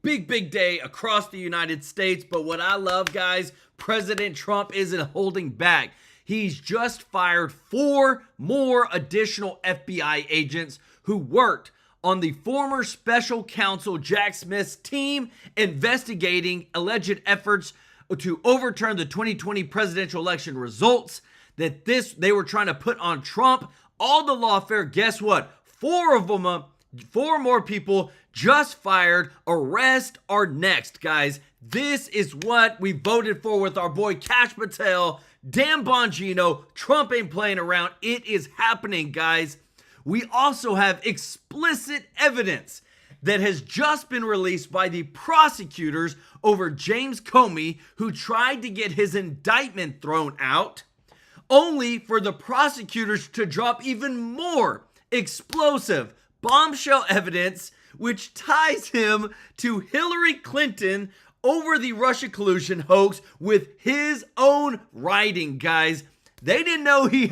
big day across the United States. But what I love, guys, President Trump isn't holding back. He's just fired 4 more additional FBI agents who worked on the former special counsel Jack Smith's team investigating alleged efforts to overturn the 2020 presidential election results that they were trying to put on Trump. All the lawfare, guess what? 4 of them, 4 more people just fired. Arrest are next, guys. This is what we voted for with our boy Kash Patel. Damn Bongino, Trump ain't playing around. It is happening, guys. We also have explicit evidence that has just been released by the prosecutors over James Comey, who tried to get his indictment thrown out, only for the prosecutors to drop even more explosive bombshell evidence, which ties him to Hillary Clinton over the Russia collusion hoax with his own writing, guys. They didn't know he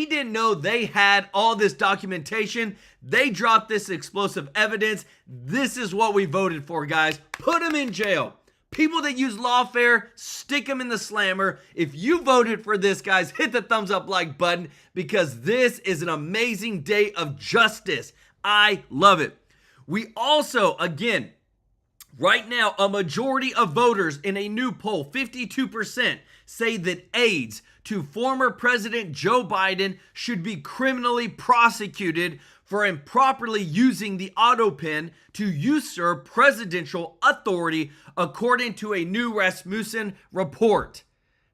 didn't know they had all this documentation. They dropped this explosive evidence. This is what we voted for, guys. Put him in jail. People that use lawfare, stick them in the slammer. If you voted for this, guys, hit the thumbs up like button, because this is an amazing day of justice. I love it. We also, again, right now, a majority of voters in a new poll, 52%, say that aides to former President Joe Biden should be criminally prosecuted for improperly using the auto pen to usurp presidential authority, according to a new Rasmussen report.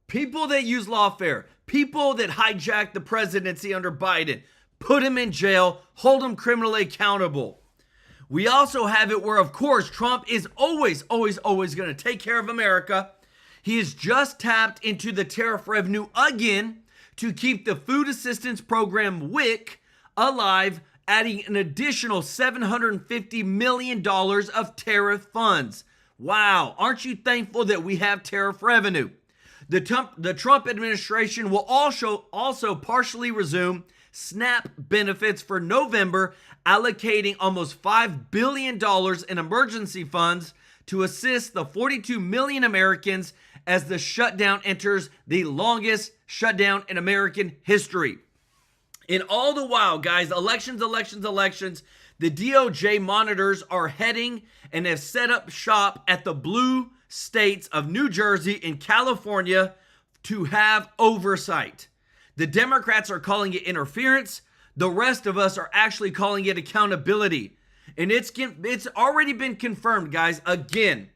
People that use lawfare, people that hijack the presidency under Biden, put him in jail, hold him criminally accountable. We also have it where, of course, Trump is always going to take care of America. He has just tapped into the tariff revenue again to keep the food assistance program WIC alive, adding an additional $750 million of tariff funds. Wow, aren't you thankful that we have tariff revenue? The Trump administration will also partially resume SNAP benefits for November, allocating almost $5 billion in emergency funds to assist the 42 million Americans as the shutdown enters the longest shutdown in American history. And all the while, guys, elections, the DOJ monitors are heading and have set up shop at the blue states of New Jersey and California to have oversight. The Democrats are calling it interference. The rest of us are actually calling it accountability. And it's already been confirmed, guys. Again,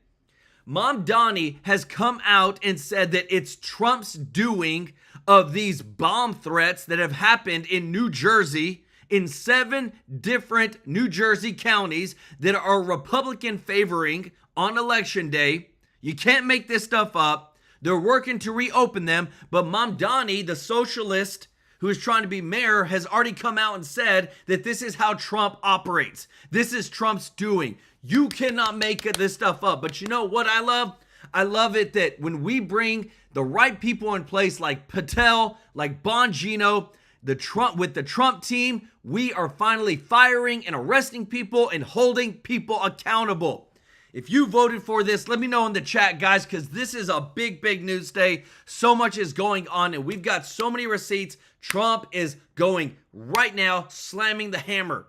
Mom Donnie has come out and said that it's Trump's doing of these bomb threats that have happened in New Jersey, in 7 different New Jersey counties that are Republican favoring on election day. You can't make this stuff up. They're working to reopen them, but Mom Donnie, the socialist who is trying to be mayor, has already come out and said that this is how Trump operates. This is Trump's doing. You cannot make this stuff up. But you know what I love? I love it that when we bring the right people in place, like Patel, like Bongino, with the Trump team, we are finally firing and arresting people and holding people accountable. If you voted for this, let me know in the chat, guys, because this is a big news day. So much is going on, and we've got so many receipts. Trump is going right now, slamming the hammer.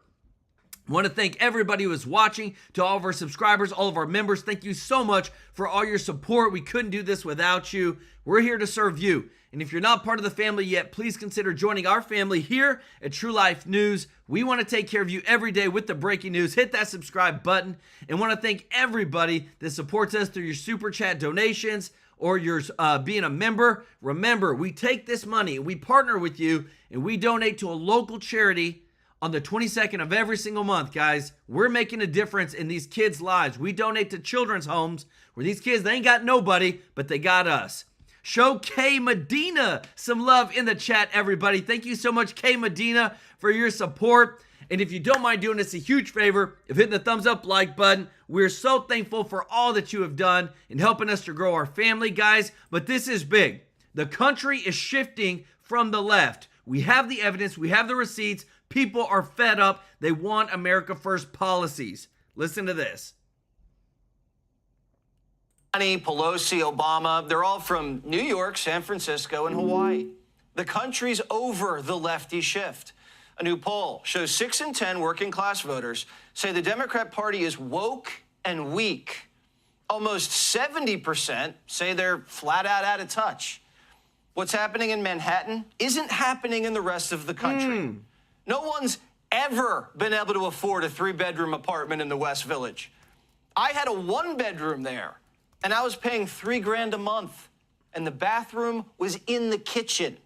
I want to thank everybody who is watching, to all of our subscribers, all of our members. Thank you so much for all your support. We couldn't do this without you. We're here to serve you. And if you're not part of the family yet, please consider joining our family here at TrueLife News. We want to take care of you every day with the breaking news. Hit that subscribe button. And want to thank everybody that supports us through your super chat donations or your being a member. Remember, we take this money, we partner with you, and we donate to a local charity on the 22nd of every single month, guys. We're making a difference in these kids' lives. We donate to children's homes where these kids, they ain't got nobody, but they got us. Show K Medina some love in the chat, everybody. Thank you so much, K Medina, for your support. And if you don't mind doing us a huge favor of hitting the thumbs up like button, we're so thankful for all that you have done in helping us to grow our family, guys. But this is big. The country is shifting from the left. We have the evidence. We have the receipts. People are fed up. They want America First policies. Listen to this. Pelosi, Obama, they're all from New York, San Francisco, and Hawaii. The country's over the lefty shift. A new poll shows 6 in 10 working class voters say the Democrat Party is woke and weak. Almost 70% say they're flat out of touch. What's happening in Manhattan isn't happening in the rest of the country. No one's ever been able to afford a 3-bedroom apartment in the West Village. I had a 1-bedroom there, and I was paying $3,000 a month, and the bathroom was in the kitchen.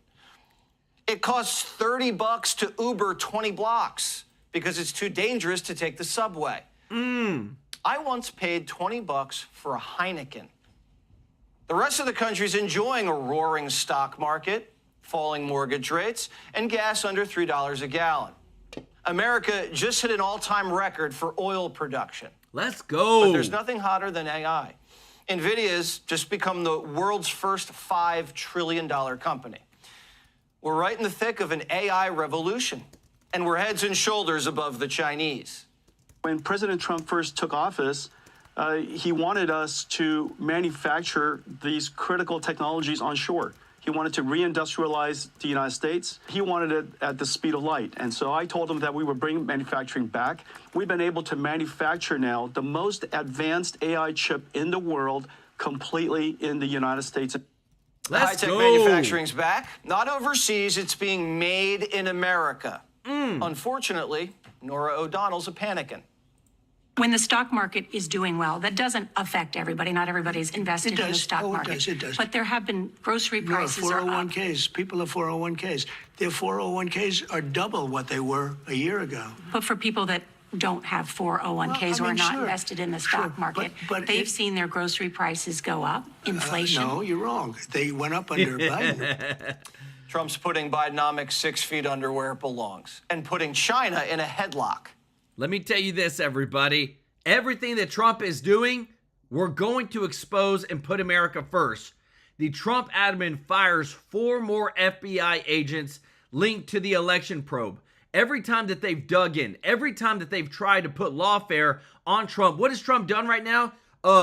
It costs $30 to Uber 20 blocks because it's too dangerous to take the subway. I once paid $20 for a Heineken. The rest of the country's enjoying a roaring stock market, falling mortgage rates, and gas under $3 a gallon. America just hit an all-time record for oil production. Let's go. But there's nothing hotter than AI. NVIDIA's just become the world's first $5 trillion company. We're right in the thick of an AI revolution, and we're heads and shoulders above the Chinese. When President Trump first took office, he wanted us to manufacture these critical technologies onshore. He wanted to reindustrialize the United States. He wanted it at the speed of light. And so I told him that we would bring manufacturing back. We've been able to manufacture now the most advanced AI chip in the world completely in the United States. High-tech manufacturing's back. Not overseas, it's being made in America. Unfortunately, Norah O'Donnell's a panicking. When the stock market is doing well, that doesn't affect everybody. Not everybody's invested in the stock market. It does. But there have been grocery prices No, are up. 401ks. People have 401ks. Their 401ks are double what they were a year ago. But for people that don't have 401ks or are not invested in the stock market, they've seen their grocery prices go up. Inflation. No, you're wrong. They went up under Biden. Trump's putting Bidenomics 6 feet under where it belongs and putting China in a headlock. Let me tell you this, everybody. Everything that Trump is doing, we're going to expose and put America first. The Trump admin fires 4 more FBI agents linked to the election probe. Every time that they've dug in, every time that they've tried to put lawfare on Trump, what has Trump done right now?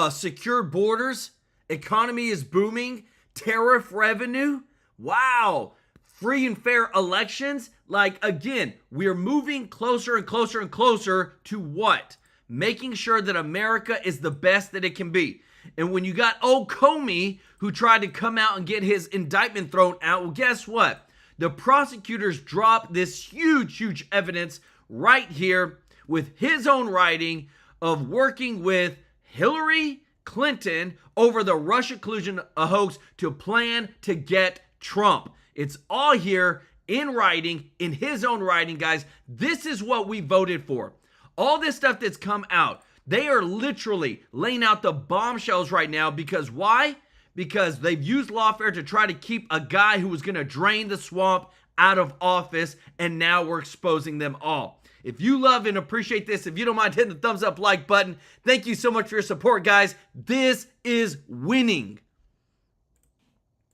Secured borders, economy is booming, tariff revenue. Wow. Free and fair elections. Like, again, we're moving closer and closer and closer to what? Making sure that America is the best that it can be. And when you got old Comey, who tried to come out and get his indictment thrown out, well, guess what? The prosecutors dropped this huge evidence right here with his own writing of working with Hillary Clinton over the Russia collusion hoax to plan to get Trump. It's all here in writing, in his own writing, guys. This is what we voted for. All this stuff that's come out, they are literally laying out the bombshells right now because why? Because they've used lawfare to try to keep a guy who was going to drain the swamp out of office, and now we're exposing them all. If you love and appreciate this, if you don't mind hitting the thumbs up like button, thank you so much for your support, guys. This is winning.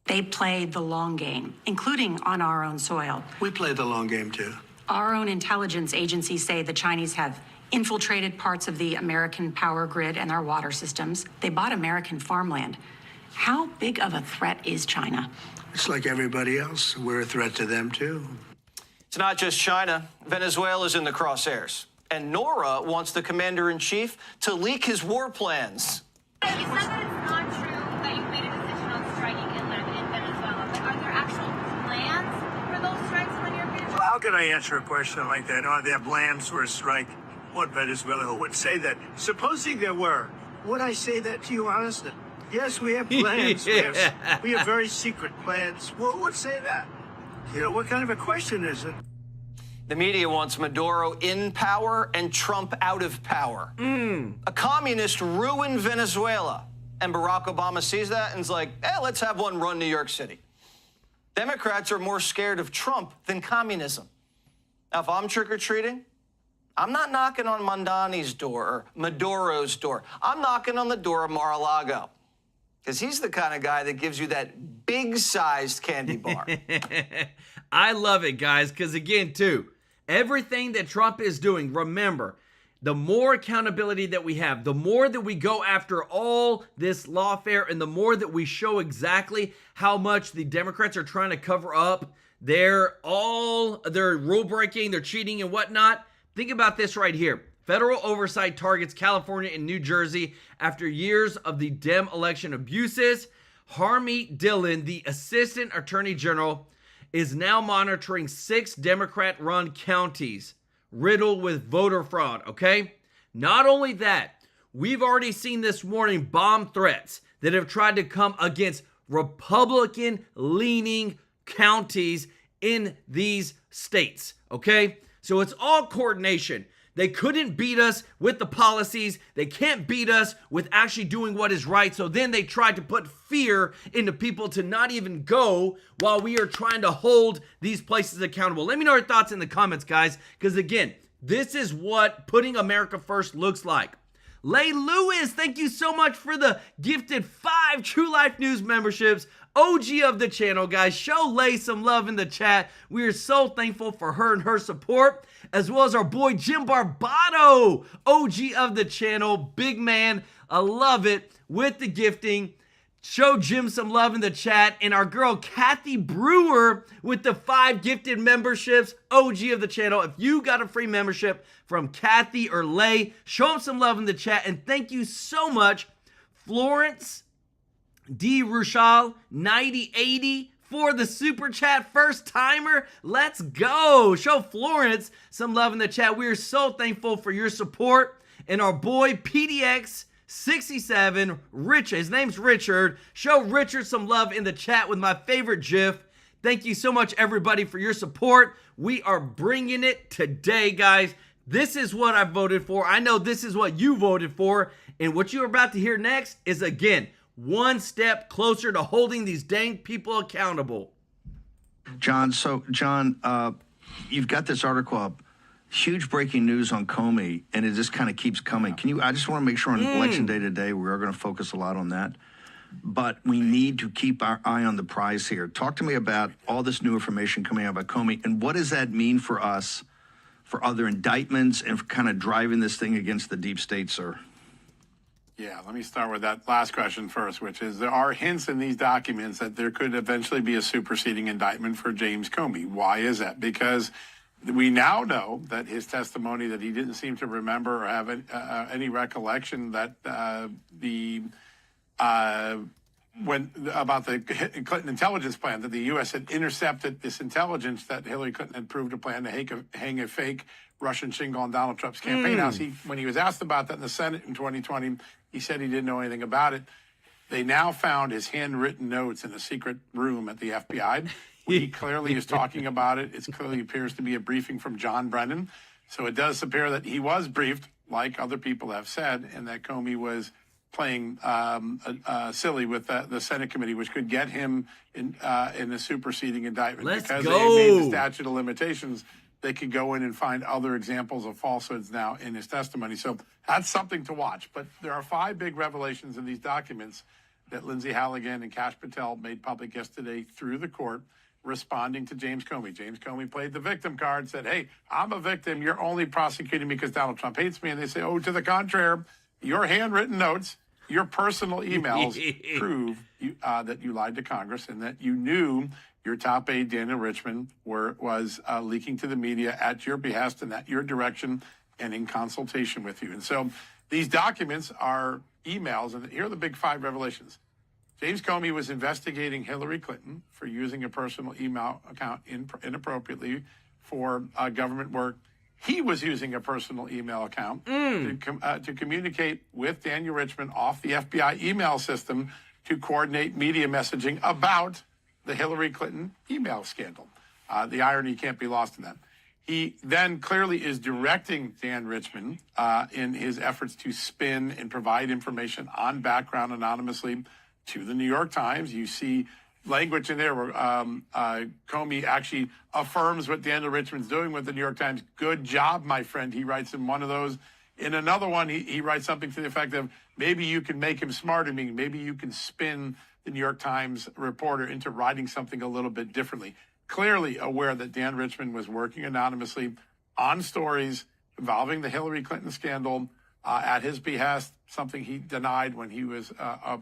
They played the long game, including on our own soil. We play the long game, too. Our own intelligence agencies say the Chinese have infiltrated parts of the American power grid and our water systems. They bought American farmland. How big of a threat is China? It's like everybody else. We're a threat to them, too. It's not just China. Venezuela's in the crosshairs. And Norah wants the commander-in-chief to leak his war plans. You said that it's not true that you've made a decision on striking inland in Venezuela, but are there actual plans for those strikes when you're being... Well, how can I answer a question like that? Are there plans for a strike? What Venezuela would say that? Supposing there were, would I say that to you honestly? Yes, we have plans. Yes, we have very secret plans. Well, who would say that? You know, what kind of a question is it? The media wants Maduro in power and Trump out of power. A communist ruined Venezuela. And Barack Obama sees that and is like, let's have one run New York City. Democrats are more scared of Trump than communism. Now, if I'm trick-or-treating, I'm not knocking on Mondani's door or Maduro's door. I'm knocking on the door of Mar-a-Lago. Because he's the kind of guy that gives you that big-sized candy bar. I love it, guys, because again, too, everything that Trump is doing, remember, the more accountability that we have, the more that we go after all this lawfare, and the more that we show exactly how much the Democrats are trying to cover up their rule breaking, their cheating and whatnot. Think about this right here. Federal oversight targets California and New Jersey after years of the Dem election abuses. Harmeet Dillon, the Assistant Attorney General, is now monitoring 6 Democrat-run counties riddled with voter fraud, okay? Not only that, we've already seen this morning bomb threats that have tried to come against Republican-leaning counties in these states, okay? So it's all coordination. They couldn't beat us with the policies. They can't beat us with actually doing what is right. So then they tried to put fear into people to not even go while we are trying to hold these places accountable. Let me know your thoughts in the comments, guys, because again, this is what putting America first looks like. Lay Lewis, thank you so much for the gifted 5 TrueLife News memberships. OG of the channel, guys. Show Lay some love in the chat. We are so thankful for her and her support, as well as our boy Jim Barbato, OG of the channel. Big man. I love it with the gifting. Show Jim some love in the chat. And our girl Kathy Brewer with the 5 gifted memberships. OG of the channel. If you got a free membership from Kathy or Lay, show them some love in the chat. And thank you so much, Florence D. Rushal 9080 for the super chat. First timer. Let's go. Show Florence some love in the chat. We are so thankful for your support. And our boy PDX 67, his name's Richard. Show Richard some love in the chat with my favorite GIF. Thank you so much, everybody, for your support. We are bringing it today, guys. This is what I voted for. I know this is what you voted for. And what you're about to hear next is, again, one step closer to holding these dang people accountable. John, you've got this article up. Huge breaking news on Comey, and it just kind of keeps coming. I just want to make sure on Election Day today, we are going to focus a lot on that. But we need to keep our eye on the prize here. Talk to me about all this new information coming out about Comey, and what does that mean for us, for other indictments, and for kind of driving this thing against the deep state, sir? Yeah, let me start with that last question first, which is there are hints in these documents that there could eventually be a superseding indictment for James Comey. Why is that? Because we now know that his testimony that he didn't seem to remember or have any recollection that about the Clinton intelligence plan, that the U.S. had intercepted this intelligence that Hillary Clinton had proved a plan to hang a fake Russian shingle on Donald Trump's campaign house. When he was asked about that in the Senate in 2020, he said he didn't know anything about it. They now found his handwritten notes in a secret room at the FBI. He clearly is talking about it. It clearly appears to be a briefing from John Brennan. So it does appear that he was briefed, like other people have said, and that Comey was playing silly with the Senate committee, which could get him in a superseding indictment. Because they made the statute of limitations, they could go in and find other examples of falsehoods now in his testimony. So that's something to watch. But there are 5 big revelations in these documents that Lindsay Halligan and Kash Patel made public yesterday through the court, responding to James Comey. James Comey played the victim card, said, hey, I'm a victim. You're only prosecuting me because Donald Trump hates me. And they say, oh, to the contrary, your handwritten notes, your personal emails prove that you lied to Congress and that you knew your top aide, Daniel Richman, was leaking to the media at your behest and at your direction and in consultation with you. And so these documents are emails, and here are the big 5 revelations. James Comey was investigating Hillary Clinton for using a personal email account inappropriately for government work. He was using a personal email account to communicate with Daniel Richman off the FBI email system to coordinate media messaging about the Hillary Clinton email scandal. The irony can't be lost in that. He then clearly is directing Dan Richman in his efforts to spin and provide information on background anonymously to the New York Times. You see language in there where Comey actually affirms what Daniel Richman's doing with the New York Times. Good job, my friend, he writes in one of those. In another one, he writes something to the effect of, maybe you can make him smarter, meaning maybe you can spin the New York Times reporter into writing something a little bit differently. Clearly aware that Dan Richman was working anonymously on stories involving the Hillary Clinton scandal at his behest, something he denied when he was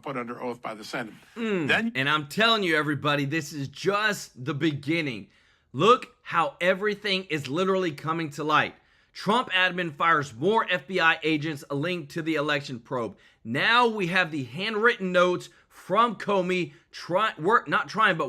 put under oath by the Senate. And I'm telling you, everybody, this is just the beginning. Look how everything is literally coming to light. Trump admin fires more FBI agents linked to the election probe. Now we have the handwritten notes from Comey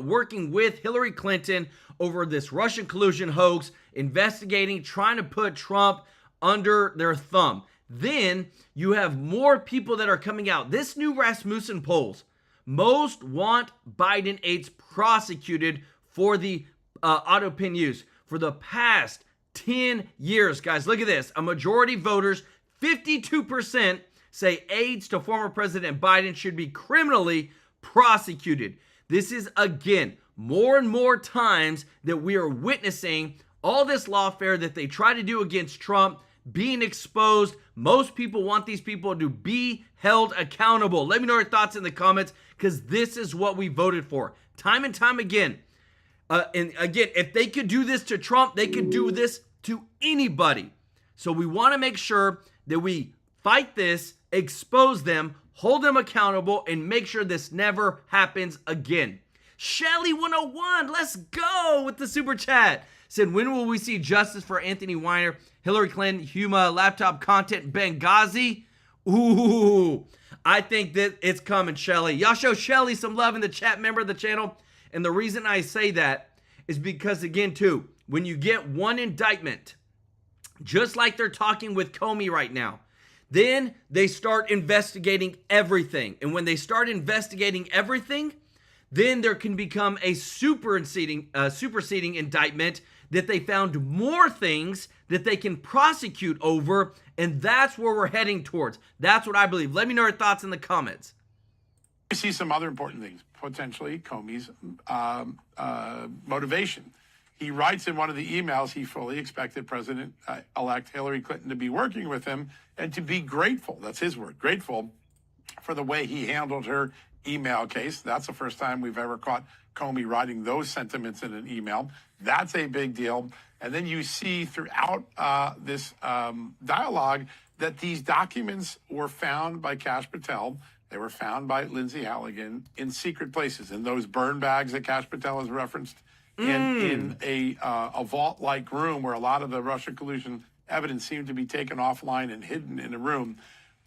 working with Hillary Clinton over this Russian collusion hoax, investigating, trying to put Trump under their thumb. Then you have more people that are coming out. This new Rasmussen polls, most want Biden aides prosecuted for the auto pin use for the past 10 years. Guys, look at this. A majority of voters, 52%, say aides to former President Biden should be criminally prosecuted. This is, again, more and more times that we are witnessing all this lawfare that they try to do against Trump being exposed. Most people want these people to be held accountable. Let me know your thoughts in the comments, because this is what we voted for time and time again. And again, if they could do this to Trump, they could do this to anybody. So we want to make sure that we fight this, expose them, hold them accountable, and make sure this never happens again. Shelly 101, let's go with the super chat. Said, when will we see justice for Anthony Weiner, Hillary Clinton, Huma, laptop content, Benghazi? Ooh, I think that it's coming, Shelly. Y'all show Shelly some love in the chat, member of the channel. And the reason I say that is because, again, too, when you get one indictment, just like they're talking with Comey right now, then they start investigating everything. And when they start investigating everything, then there can become a superseding indictment that they found more things that they can prosecute over, and that's where we're heading towards. That's what I believe. Let me know your thoughts in the comments. We see some other important things, potentially Comey's motivation. He writes in one of the emails he fully expected President-elect Hillary Clinton to be working with him and to be grateful, that's his word, grateful for the way he handled her email case. That's the first time we've ever caught Comey writing those sentiments in an email. That's a big deal. And then you see throughout this dialogue that these documents were found by Kash Patel. They were found by Lindsay Halligan in secret places, in those burn bags that Kash Patel has referenced, in a vault-like room where a lot of the Russia collusion evidence seemed to be taken offline and hidden in a room.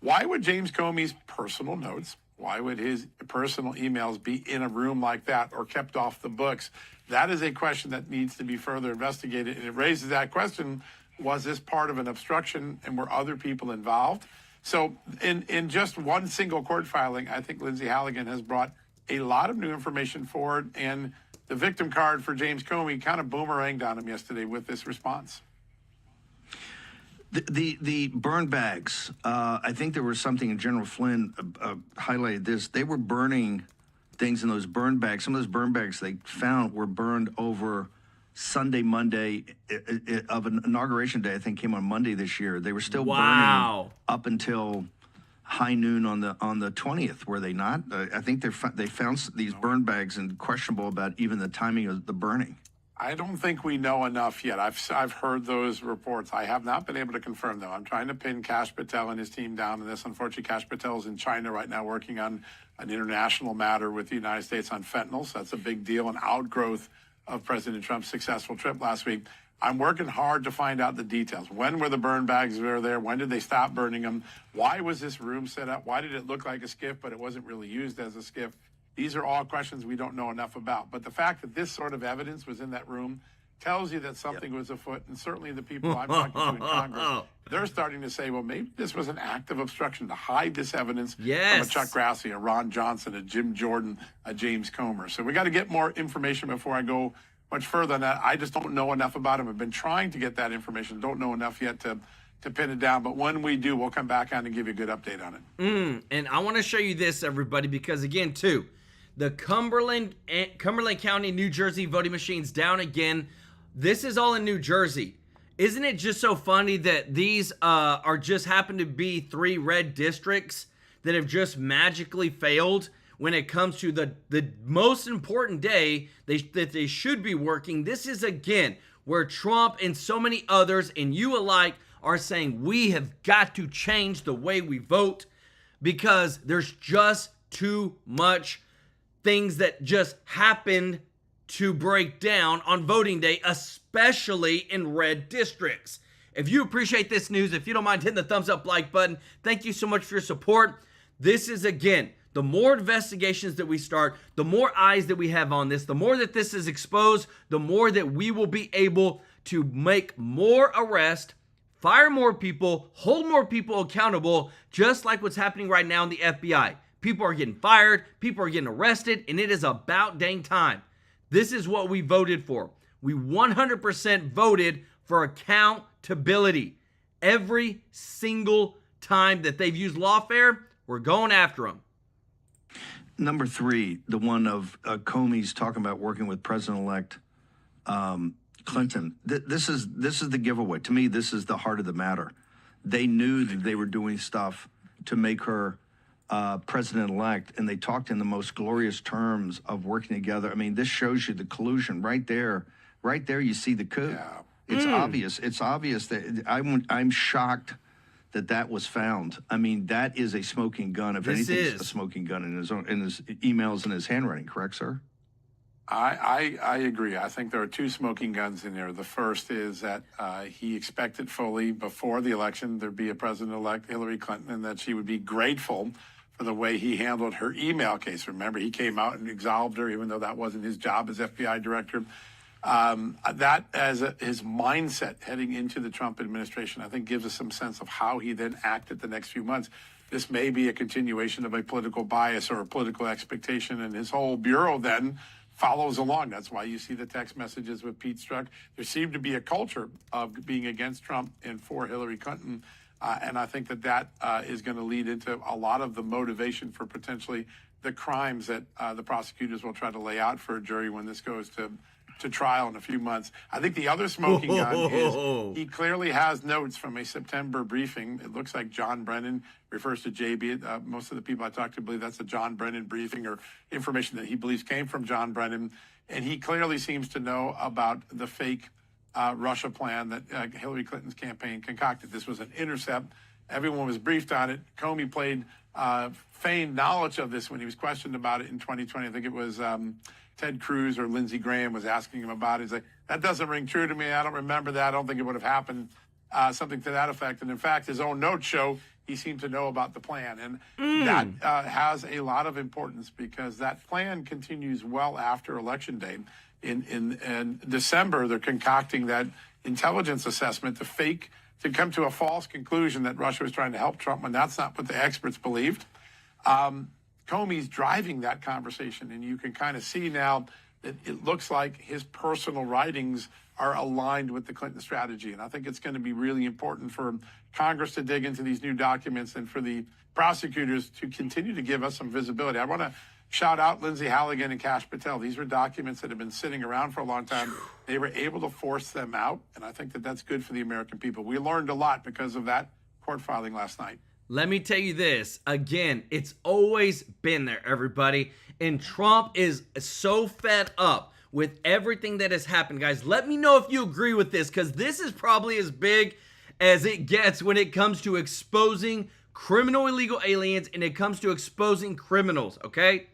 Why would James Comey's personal notes, why would his personal emails be in a room like that or kept off the books? That is a question that needs to be further investigated. And it raises that question, was this part of an obstruction and were other people involved? So in just one single court filing, I think Lindsay Halligan has brought a lot of new information forward, and the victim card for James Comey kind of boomeranged on him yesterday with this response. The burn bags, I think there was something, and General Flynn highlighted this. They were burning things in those burn bags. Some of those burn bags they found were burned over Sunday, Monday of an inauguration day. I think came on Monday this year. They were still burning up until high noon on the 20th. Were they not? I think they found these burn bags and questionable about even the timing of the burning. I don't think we know enough yet. I've heard those reports. I have not been able to confirm them. I'm trying to pin Kash Patel and his team down in this. Unfortunately, Kash Patel is in China right now working on an international matter with the United States on fentanyl. So that's a big deal, an outgrowth of President Trump's successful trip last week. I'm working hard to find out the details. When were the burn bags there? When did they stop burning them? Why was this room set up? Why did it look like a skiff, but it wasn't really used as a skiff? These are all questions we don't know enough about. But the fact that this sort of evidence was in that room tells you that something was afoot. And certainly the people I'm talking to in Congress, they're starting to say, well, maybe this was an act of obstruction to hide this evidence from a Chuck Grassley, a Ron Johnson, a Jim Jordan, a James Comer. So we got to get more information before I go much further on that. I just don't know enough about him. I've been trying to get that information. Don't know enough yet to pin it down. But when we do, we'll come back on and give you a good update on it. And I want to show you this, everybody, because again, too, the Cumberland County, New Jersey voting machines down again. This is all in New Jersey. Isn't it just so funny that these are just happen to be 3 red districts that have just magically failed when it comes to the most important day that they should be working? This is, again, where Trump and so many others and you alike are saying we have got to change the way we vote because there's just too much things that just happened to break down on voting day, especially in red districts. If you appreciate this news, if you don't mind hitting the thumbs up like button, thank you so much for your support. This is, again, the more investigations that we start, the more eyes that we have on this, the more that this is exposed, the more that we will be able to make more arrests, fire more people, hold more people accountable, just like what's happening right now in the FBI. People are getting fired, people are getting arrested, and it is about dang time. This is what we voted for. We 100% voted for accountability. Every single time that they've used lawfare, we're going after them. Number 3, the one of Comey's talking about working with President-elect Clinton. This is the giveaway. To me, this is the heart of the matter. They knew that they were doing stuff to make her president-elect, and they talked in the most glorious terms of working together. I mean, this shows you the collusion right there. Right there, you see the coup. Yeah. It's obvious. It's obvious that I'm shocked that was found. I mean, that is a smoking gun. If anything's a smoking gun in his emails and his handwriting. Correct, sir? I agree. I think there are 2 smoking guns in there. The first is that he expected fully before the election there'd be a president-elect Hillary Clinton and that she would be grateful for the way he handled her email case. Remember, he came out and absolved her, even though that wasn't his job as FBI director. That as his mindset heading into the Trump administration, I think gives us some sense of how he then acted the next few months. This may be a continuation of a political bias or a political expectation, and his whole bureau then follows along. That's why you see the text messages with Pete Strzok. There seemed to be a culture of being against Trump and for Hillary Clinton, and I think that is going to lead into a lot of the motivation for potentially the crimes that the prosecutors will try to lay out for a jury when this goes to trial in a few months. I think the other smoking gun is he clearly has notes from a September briefing. It looks like John Brennan refers to JB. Most of the people I talked to believe that's a John Brennan briefing or information that he believes came from John Brennan. And he clearly seems to know about the fake Russia plan that Hillary Clinton's campaign concocted. This was an intercept. Everyone was briefed on it. Comey played feigned knowledge of this when he was questioned about it in 2020. I think it was Ted Cruz or Lindsey Graham was asking him about it. He's like, that doesn't ring true to me. I don't remember that. I don't think it would have happened. Something to that effect. And in fact, his own notes show he seemed to know about the plan. And that has a lot of importance because that plan continues well after Election Day. In December, they're concocting that intelligence assessment to come to a false conclusion that Russia was trying to help Trump when that's not what the experts believed. Comey's driving that conversation, and you can kind of see now that it looks like his personal writings are aligned with the Clinton strategy. And I think it's going to be really important for Congress to dig into these new documents and for the prosecutors to continue to give us some visibility. I want to shout out Lindsay Halligan and Kash Patel. These were documents that have been sitting around for a long time. They were able to force them out, and I think that that's good for the American people. We learned a lot because of that court filing last night. Let me tell you this, again, it's always been there, everybody. And Trump is so fed up with everything that has happened. Guys, let me know if you agree with this, because this is probably as big as it gets when it comes to exposing criminal illegal aliens and it comes to exposing criminals, okay?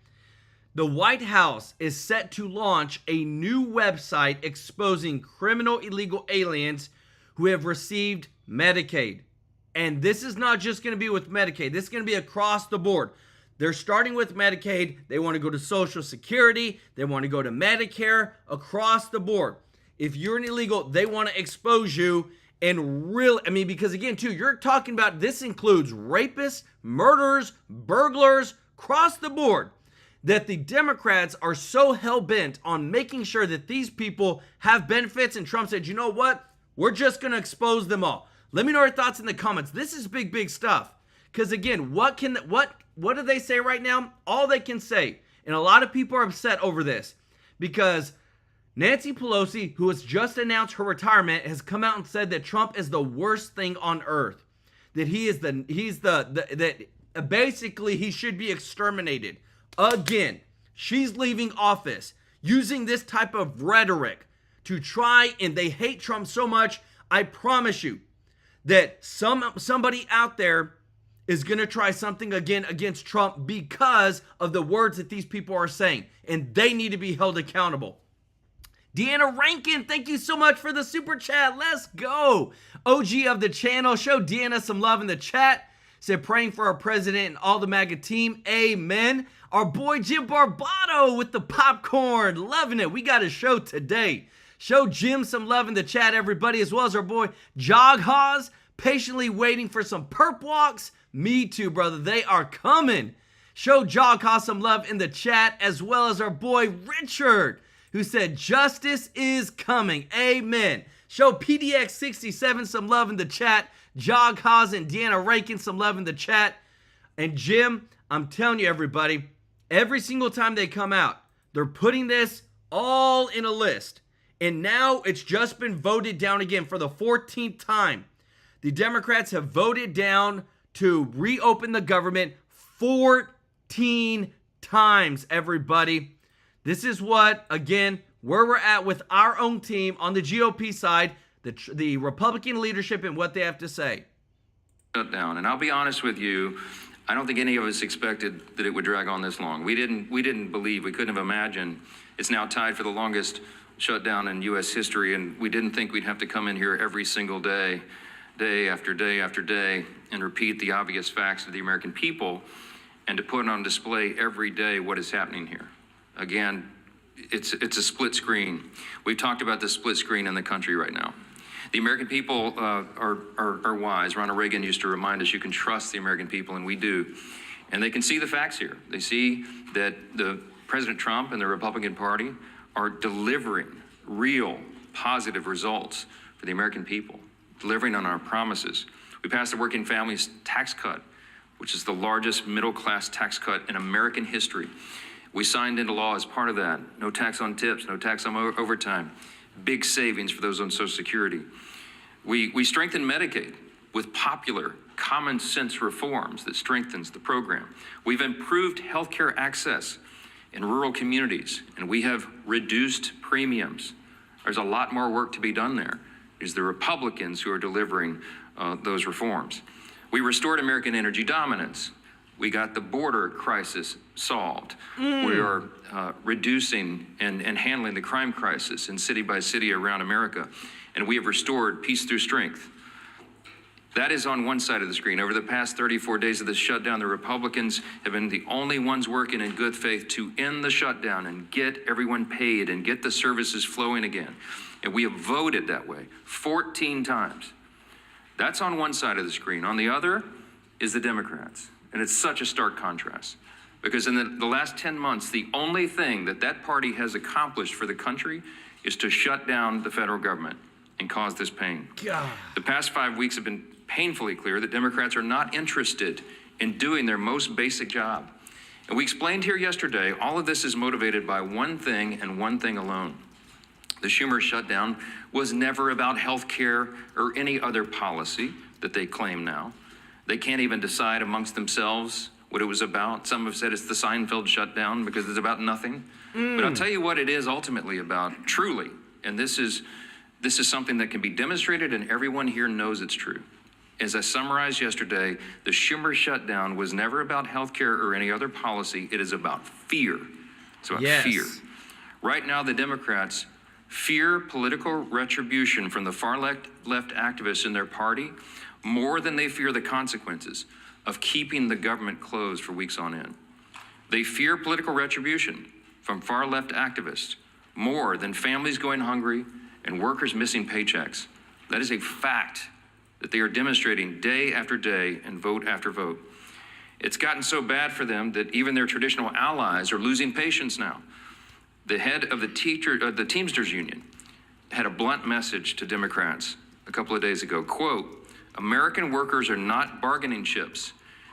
The White House is set to launch a new website exposing criminal illegal aliens who have received Medicaid. And this is not just going to be with Medicaid. This is going to be across the board. They're starting with Medicaid. They want to go to Social Security. They want to go to Medicare, across the board. If you're an illegal, they want to expose you. And really, I mean, because again, too, you're talking about this includes rapists, murderers, burglars, across the board. That the Democrats are so hell-bent on making sure that these people have benefits. And Trump said, you know what? We're just going to expose them all. Let me know your thoughts in the comments. This is big, big stuff. Because again, what do they say right now? All they can say, and a lot of people are upset over this, because Nancy Pelosi, who has just announced her retirement, has come out and said that Trump is the worst thing on earth. That basically he should be exterminated. Again, she's leaving office using this type of rhetoric to try, and they hate Trump so much. I promise you, that somebody out there is going to try something again against Trump because of the words that these people are saying, and they need to be held accountable. Deanna Rankin, thank you so much for the super chat. Let's go. OG of the channel, show Deanna some love in the chat. Said praying for our president and all the MAGA team. Amen. Our boy Jim Barbato with the popcorn. Loving it. We got a show today. Show Jim some love in the chat, everybody, as well as our boy Jog Haas, patiently waiting for some perp walks. Me too, brother. They are coming. Show Jog Haas some love in the chat, as well as our boy Richard, who said justice is coming. Amen. Show PDX67 some love in the chat. Jog Haas and Deanna Rankin some love in the chat. And Jim, I'm telling you, everybody, every single time they come out, they're putting this all in a list. And now it's just been voted down again for the 14th time. The Democrats have voted down to reopen the government 14 times, everybody. This is what, again, where we're at with our own team on the GOP side, the Republican leadership and what they have to say. Shutdown. And I'll be honest with you, I don't think any of us expected that it would drag on this long. We didn't believe, we couldn't have imagined. It's now tied for the longest shutdown in U.S. history, and we didn't think we'd have to come in here every single day, day after day after day, and repeat the obvious facts to the American people, and to put on display every day what is happening here. Again, it's a split screen. We've talked about the split screen in the country right now. The American people are wise. Ronald Reagan used to remind us you can trust the American people, and we do. And they can see the facts here. They see that President Trump and the Republican Party are delivering real positive results for the American people, delivering on our promises. We passed the Working Families Tax Cut, which is the largest middle-class tax cut in American history. We signed into law as part of that. No tax on tips, no tax on overtime. Big savings for those on Social Security. We strengthened Medicaid with popular, common sense reforms that strengthens the program. We've improved healthcare access in rural communities, and we have reduced premiums. There's a lot more work to be done there. It's the Republicans who are delivering those reforms. We restored American energy dominance. We got the border crisis solved. We are reducing and handling the crime crisis in city by city around America. And we have restored peace through strength. That is on one side of the screen. Over the past 34 days of the shutdown, the Republicans have been the only ones working in good faith to end the shutdown and get everyone paid and get the services flowing again. And we have voted that way 14 times. That's on one side of the screen. On the other is the Democrats. And it's such a stark contrast. Because in the last 10 months, the only thing that party has accomplished for the country is to shut down the federal government and cause this pain. God. The past 5 weeks have been painfully clear that Democrats are not interested in doing their most basic job. And we explained here yesterday, all of this is motivated by one thing and one thing alone. The Schumer shutdown was never about health care or any other policy that they claim now. They can't even decide amongst themselves what it was about. Some have said it's the Seinfeld shutdown because it's about nothing. But I'll tell you what it is ultimately about, truly. And this is something that can be demonstrated and everyone here knows it's true. As I summarized yesterday, the Schumer shutdown was never about health care or any other policy. It is about fear. It's about fear. Right now, the Democrats fear political retribution from the far left activists in their party more than they fear the consequences of keeping the government closed for weeks on end. They fear political retribution from far left activists more than families going hungry and workers missing paychecks. That is a fact that they are demonstrating day after day and vote after vote. It's gotten so bad for them that even their traditional allies are losing patience now. The head of the Teamsters Union had a blunt message to Democrats a couple of days ago, quote, "American workers are not bargaining chips.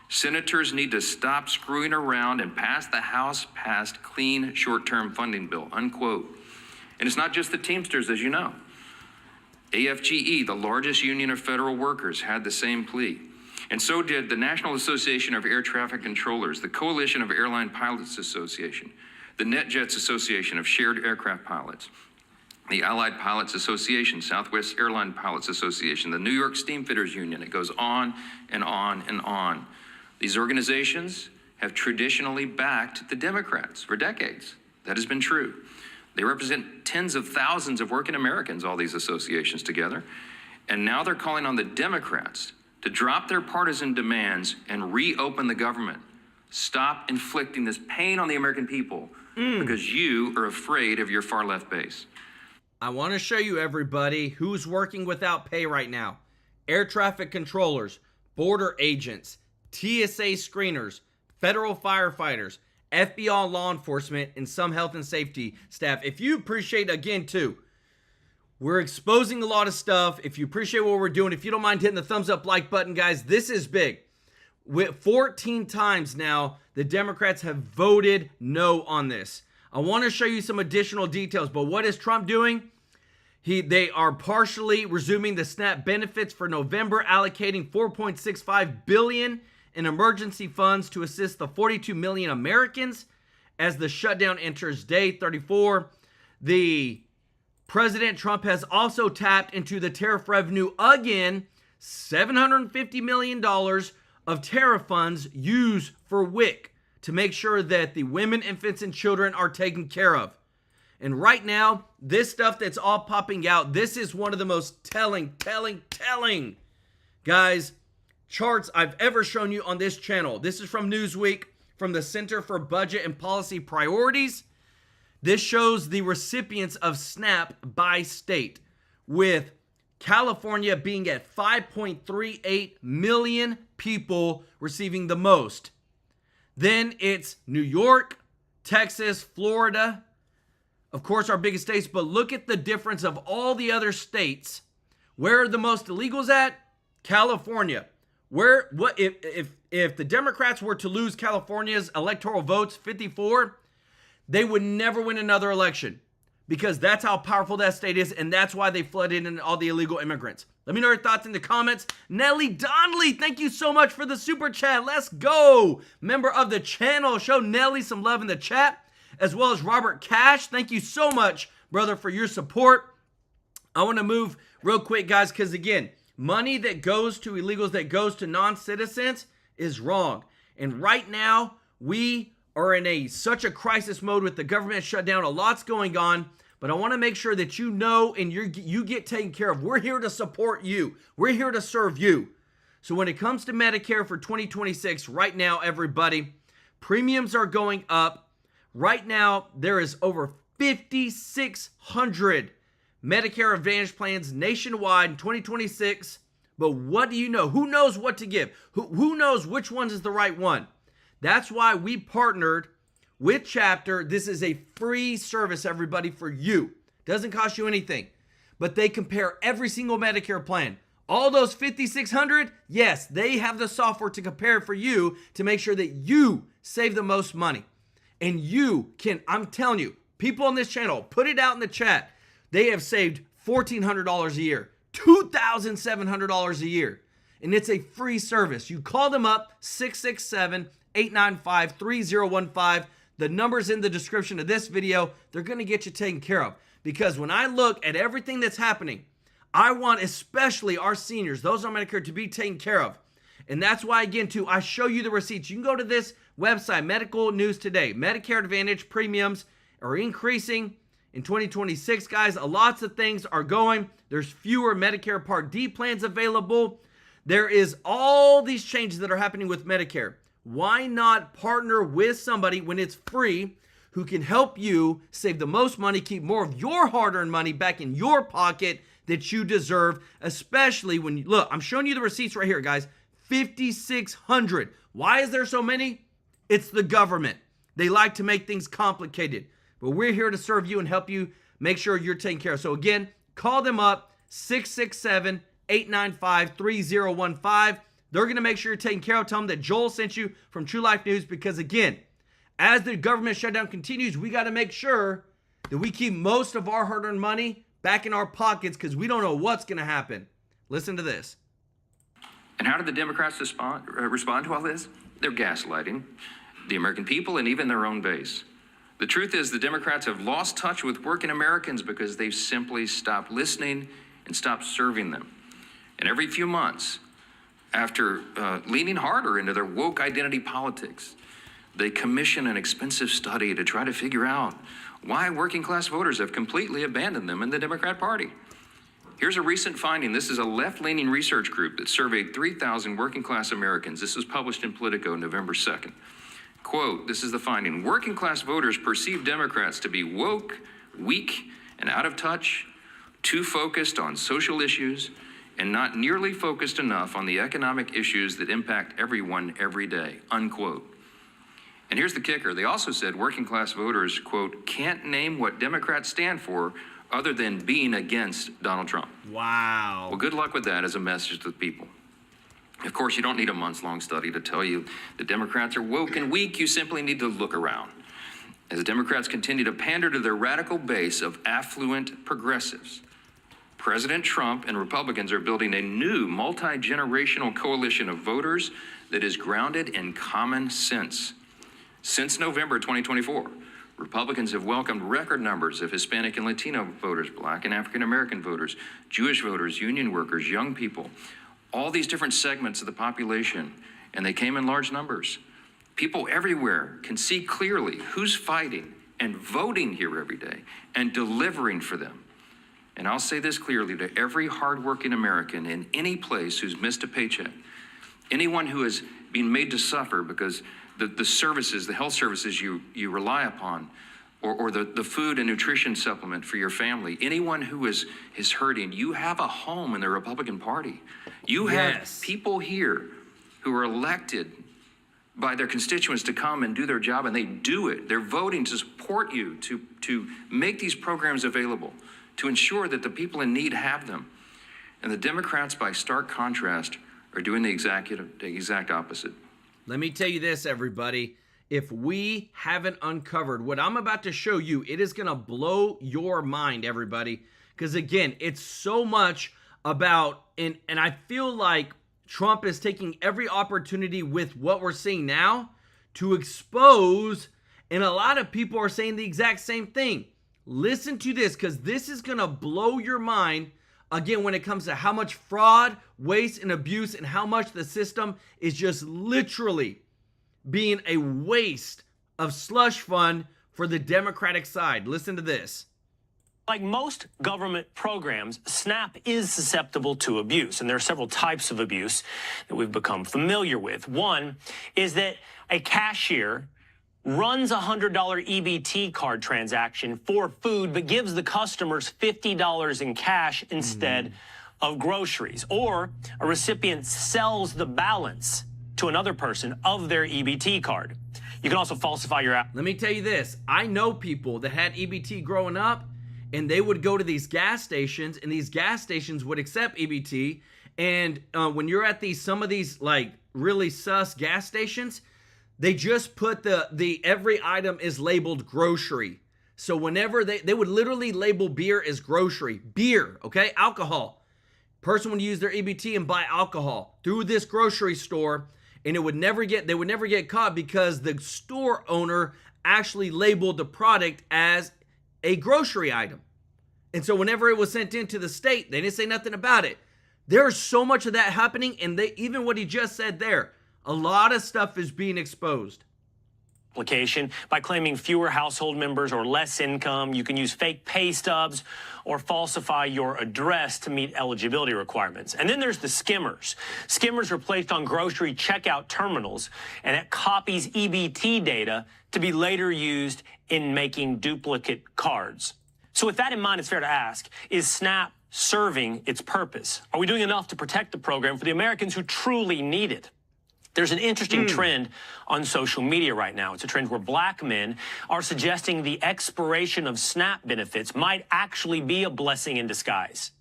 Senators need to stop screwing around and pass the House-passed clean short-term funding bill," unquote. And it's not just the Teamsters, as you know. AFGE, the largest union of federal workers, had the same plea. And so did the National Association of Air Traffic Controllers, the Coalition of Airline Pilots Association, the NetJets Association of Shared Aircraft Pilots, the Allied Pilots Association, Southwest Airline Pilots Association, the New York Steamfitters Union. It goes on and on and on. These organizations have traditionally backed the Democrats for decades. That has been true. They represent tens of thousands of working Americans, all these associations together. And now they're calling on the Democrats to drop their partisan demands and reopen the government. Stop inflicting this pain on the American people because you are afraid of your far left base. I want to show you, everybody, who's working without pay right now. Air traffic controllers, border agents, TSA screeners, federal firefighters, FBI law enforcement, and some health and safety staff. If you appreciate, again, too, we're exposing a lot of stuff. If you appreciate what we're doing, if you don't mind hitting the thumbs up like button, guys, this is big. 14 times now, the Democrats have voted no on this. I want to show you some additional details, but what is Trump doing? They are partially resuming the SNAP benefits for November, allocating $4.65 billion in emergency funds to assist the 42 million Americans as the shutdown enters day 34. The President Trump has also tapped into the tariff revenue again, $750 million of tariff funds used for WIC to make sure that the women, infants, and children are taken care of. And right now, this stuff that's all popping out, this is one of the most telling, guys, charts I've ever shown you on this channel. This is from Newsweek, from the Center for Budget and Policy Priorities. This shows the recipients of SNAP by state, with California being at 5.38 million people receiving the most. Then it's New York, Texas, Florida, of course, our biggest states. But look at the difference of all the other states. Where are the most illegals at? California. If the Democrats were to lose California's electoral votes, 54, they would never win another election, because that's how powerful that state is, and that's why they flooded in all the illegal immigrants. Let me know your thoughts in the comments. Nellie Donnelly, thank you so much for the super chat. Let's go. Member of the channel. Show Nellie some love in the chat, as well as Robert Cash. Thank you so much, brother, for your support. I want to move real quick, guys, because, again, money that goes to illegals, that goes to non-citizens, is wrong. And right now, we are in such a crisis mode with the government shutdown. A lot's going on. But I want to make sure that you know and you get taken care of. We're here to support you. We're here to serve you. So when it comes to Medicare for 2026, right now, everybody, premiums are going up. Right now, there is over 5,600 Medicare Advantage plans nationwide in 2026. But what do you know? Who knows what to give? Who knows which one is the right one? That's why we partnered with Chapter. This is a free service, everybody, for you. Doesn't cost you anything. But they compare every single Medicare plan. All those 5,600, yes, they have the software to compare for you to make sure that you save the most money. And you can, I'm telling you, people on this channel, put it out in the chat. They have saved $1,400 a year, $2,700 a year. And it's a free service. You call them up, 667-895-3015. The number's in the description of this video. They're going to get you taken care of. Because when I look at everything that's happening, I want especially our seniors, those on Medicare, to be taken care of. And that's why, again, too, I show you the receipts. You can go to this website, Medical News Today. Medicare Advantage premiums are increasing in 2026, guys. Lots of things are going. There's fewer Medicare Part D plans available. There is all these changes that are happening with Medicare. Why not partner with somebody when it's free who can help you save the most money, keep more of your hard-earned money back in your pocket that you deserve, especially when you look, I'm showing you the receipts right here, guys. 5,600. Why is there so many? It's the government. They like to make things complicated, but we're here to serve you and help you make sure you're taken care of. So again, call them up, 667-895-3015. They're going to make sure you're taken care of. Tell them that Joel sent you from TrueLife News, because, again, as the government shutdown continues, we got to make sure that we keep most of our hard-earned money back in our pockets, because we don't know what's going to happen. Listen to this. And how did the Democrats respond to all this? They're gaslighting the American people and even their own base. The truth is the Democrats have lost touch with working Americans because they've simply stopped listening and stopped serving them. And every few months, after leaning harder into their woke identity politics, they commission an expensive study to try to figure out why working class voters have completely abandoned them in the Democrat Party. Here's a recent finding. This is a left-leaning research group that surveyed 3,000 working class Americans. This was published in Politico November 2nd. Quote, this is the finding. Working class voters perceive Democrats to be woke, weak, and out of touch, too focused on social issues, and not nearly focused enough on the economic issues that impact everyone every day, unquote. And here's the kicker. They also said working class voters, quote, can't name what Democrats stand for other than being against Donald Trump. Wow. Well, good luck with that as a message to the people. Of course, you don't need a months-long study to tell you the Democrats are woke and weak. You simply need to look around. As the Democrats continue to pander to their radical base of affluent progressives, President Trump and Republicans are building a new multi-generational coalition of voters that is grounded in common sense. Since November 2024, Republicans have welcomed record numbers of Hispanic and Latino voters, Black and African American voters, Jewish voters, union workers, young people, all these different segments of the population, and they came in large numbers. People everywhere can see clearly who's fighting and voting here every day and delivering for them. And I'll say this clearly to every hardworking American in any place who's missed a paycheck, anyone who has been made to suffer because the services, the health services you rely upon, or the food and nutrition supplement for your family, anyone who is hurting, you have a home in the Republican Party. You have people here who are elected by their constituents to come and do their job, and they do it. They're voting to support you, to make these programs available, to ensure that the people in need have them. And the Democrats, by stark contrast, are doing the exact opposite. Let me tell you this, everybody. If we haven't uncovered what I'm about to show you, it is going to blow your mind, everybody. Because again, it's so much about, and I feel like Trump is taking every opportunity with what we're seeing now to expose, and a lot of people are saying the exact same thing. Listen to this, because this is going to blow your mind, again, when it comes to how much fraud, waste, and abuse, and how much the system is just literally being a waste of slush fund for the Democratic side. Listen to this. Like most government programs, SNAP is susceptible to abuse, and there are several types of abuse that we've become familiar with. One is that a cashier runs a $100 EBT card transaction for food, but gives the customers $50 in cash instead of groceries. Or a recipient sells the balance to another person of their EBT card. You can also falsify your app. Let me tell you this. I know people that had EBT growing up, and they would go to these gas stations, and these gas stations would accept EBT. And when you're at some of these like really sus gas stations, they just put the every item is labeled grocery. So whenever they would literally label beer as grocery. Beer, okay? Alcohol. Person would use their EBT and buy alcohol through this grocery store, and they would never get caught because the store owner actually labeled the product as a grocery item. And so whenever it was sent into the state, they didn't say nothing about it. There's so much of that happening, and even what he just said there, a lot of stuff is being exposed. Application by claiming fewer household members or less income. You can use fake pay stubs or falsify your address to meet eligibility requirements. And then there's the skimmers. Skimmers are placed on grocery checkout terminals, and it copies EBT data to be later used in making duplicate cards. So with that in mind, it's fair to ask, is SNAP serving its purpose? Are we doing enough to protect the program for the Americans who truly need it? There's an interesting trend on social media right now. It's a trend where black men are suggesting the expiration of SNAP benefits might actually be a blessing in disguise.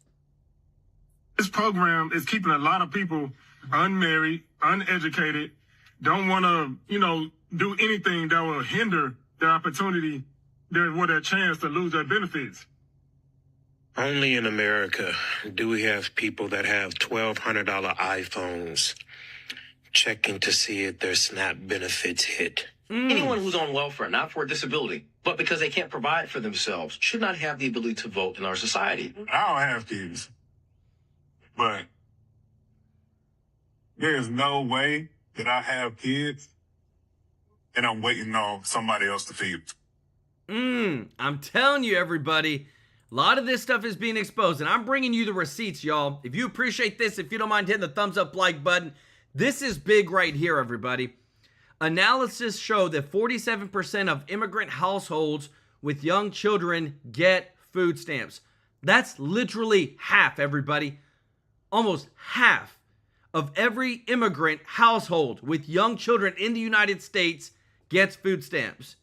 This program is keeping a lot of people unmarried, uneducated, don't want to, do anything that will hinder their opportunity, their chance to lose their benefits. Only in America do we have people that have $1,200 iPhones checking to see if their SNAP benefits hit. Anyone who's on welfare, not for a disability, but because they can't provide for themselves, should not have the ability to vote in our society. I don't have kids, but there's no way that I have kids and I'm waiting on somebody else to feed them. I'm telling you, everybody, a lot of this stuff is being exposed, and I'm bringing you the receipts, y'all. If you appreciate this, if you don't mind hitting the thumbs up like button, this is big right here, everybody. Analysis show that 47% of immigrant households with young children get food stamps. That's literally half, everybody. Almost half of every immigrant household with young children in the United States gets food stamps.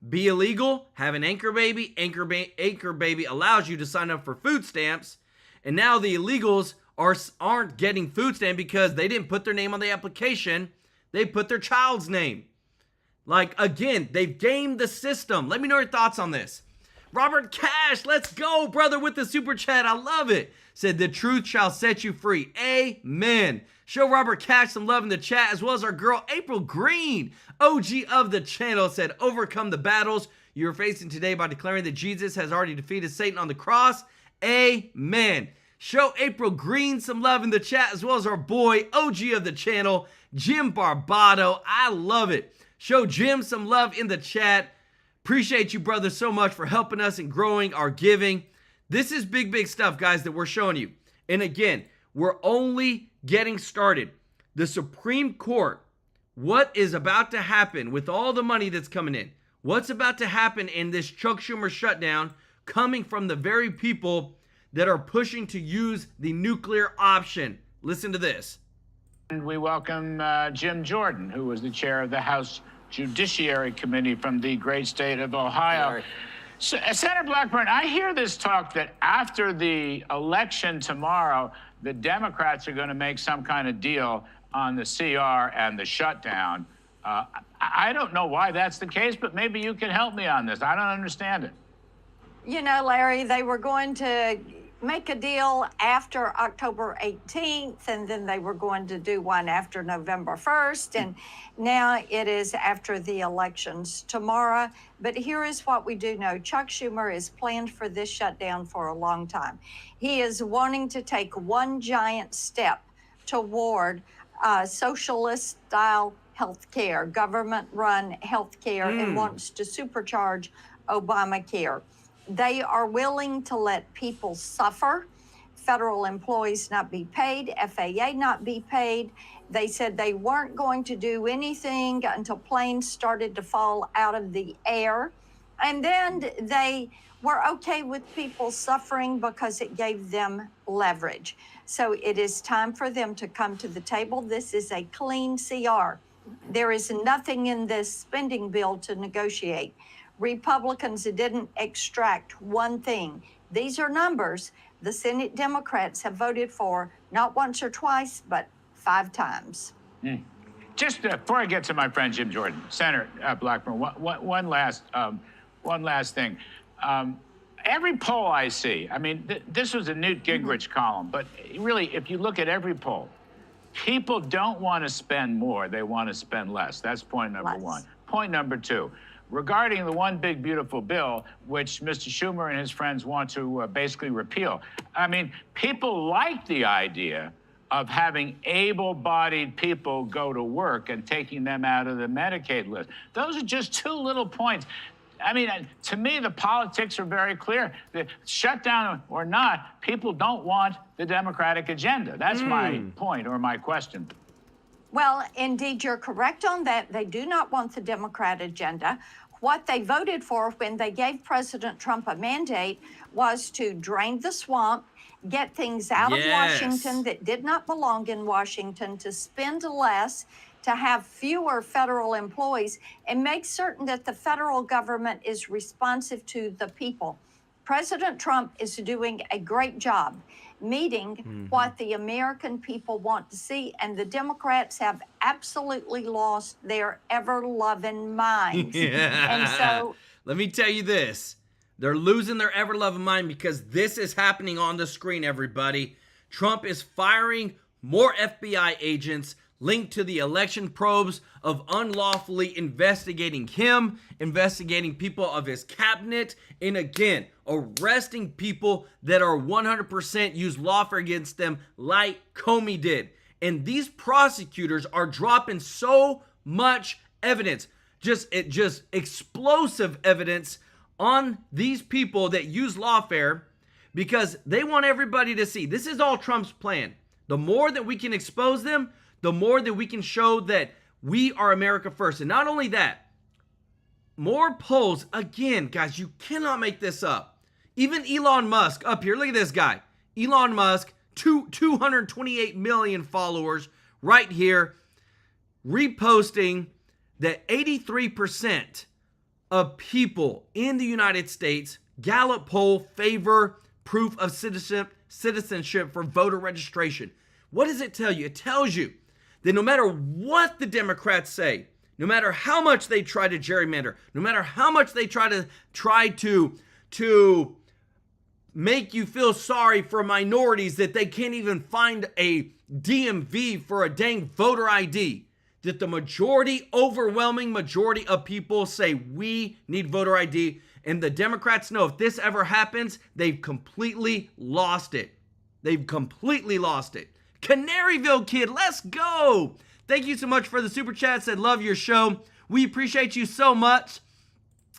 Be illegal, have an anchor baby. Anchor baby allows you to sign up for food stamps. And now the illegals aren't getting food stamp because they didn't put their name on the application. They put their child's name. Like, again, they've gamed the system. Let me know your thoughts on this. Robert Cash, let's go, brother, with the super chat. I love it. Said, the truth shall set you free. Amen. Show Robert Cash some love in the chat, as well as our girl, April Green, OG of the channel, said, overcome the battles you are facing today by declaring that Jesus has already defeated Satan on the cross. Amen. Show April Green some love in the chat, as well as our boy, OG of the channel, Jim Barbato. I love it. Show Jim some love in the chat. Appreciate you, brother, so much for helping us and growing our giving. This is big, big stuff, guys, that we're showing you. And again, we're only getting started. The Supreme Court, what is about to happen with all the money that's coming in? What's about to happen in this Chuck Schumer shutdown coming from the very people that are pushing to use the nuclear option? Listen to this. And we welcome Jim Jordan, who was the chair of the House Judiciary Committee from the great state of Ohio. So, Senator Blackburn, I hear this talk that after the election tomorrow, the Democrats are going to make some kind of deal on the CR and the shutdown. I don't know why that's the case, but maybe you can help me on this. I don't understand it. You know, Larry, they were going to make a deal after October 18th, and then they were going to do one after November 1st, and now it is after the elections tomorrow. But here is what we do know. Chuck Schumer has planned for this shutdown for a long time. He is wanting to take one giant step toward socialist-style health care, government-run health care, and wants to supercharge Obamacare. They are willing to let people suffer, federal employees not be paid, FAA not be paid. They said they weren't going to do anything until planes started to fall out of the air. And then they were okay with people suffering because it gave them leverage. So it is time for them to come to the table. This is a clean CR. There is nothing in this spending bill to negotiate. Republicans didn't extract one thing. These are numbers the Senate Democrats have voted for not once or twice, but 5 times. Just before I get to my friend Jim Jordan, Senator Blackburn, one last thing. Every poll I see, I mean, this was a Newt Gingrich column, but really, if you look at every poll, people don't want to spend more, they want to spend less. That's point number one. Point number two. Regarding the one big beautiful bill, which Mr. Schumer and his friends want to basically repeal, I mean, people like the idea of having able-bodied people go to work and taking them out of the Medicaid list. Those are just 2 little points. I mean, to me, the politics are very clear. The shutdown or not, people don't want the Democratic agenda. That's my point or my question. Well, indeed, you're correct on that. They do not want the Democrat agenda. What they voted for when they gave President Trump a mandate was to drain the swamp, get things out of Washington that did not belong in Washington, to spend less, to have fewer federal employees, and make certain that the federal government is responsive to the people. President Trump is doing a great job meeting what the American people want to see, and the Democrats have absolutely lost their ever-loving minds. And so, let me tell you this. They're losing their ever-loving mind because this is happening on the screen, everybody. Trump is firing more FBI agents linked to the election probes of unlawfully investigating him, investigating people of his cabinet, and again, arresting people that are 100% use lawfare against them like Comey did. And these prosecutors are dropping so much evidence, just explosive evidence on these people that use lawfare because they want everybody to see. This is all Trump's plan. The more that we can expose them, the more that we can show that we are America first. And not only that, more polls, again, guys, you cannot make this up. Even Elon Musk up here, look at this guy. Elon Musk, 228 million followers right here, reposting that 83% of people in the United States, Gallup poll, favor proof of citizenship for voter registration. What does it tell you? It tells you that no matter what the Democrats say, no matter how much they try to gerrymander, no matter how much they try to make you feel sorry for minorities that they can't even find a DMV for a dang voter ID, that the majority, overwhelming majority of people say we need voter ID. And the Democrats know if this ever happens, they've completely lost it. They've completely lost it. Canaryville Kid, let's go. Thank you so much for the super chat. Said, love your show. We appreciate you so much.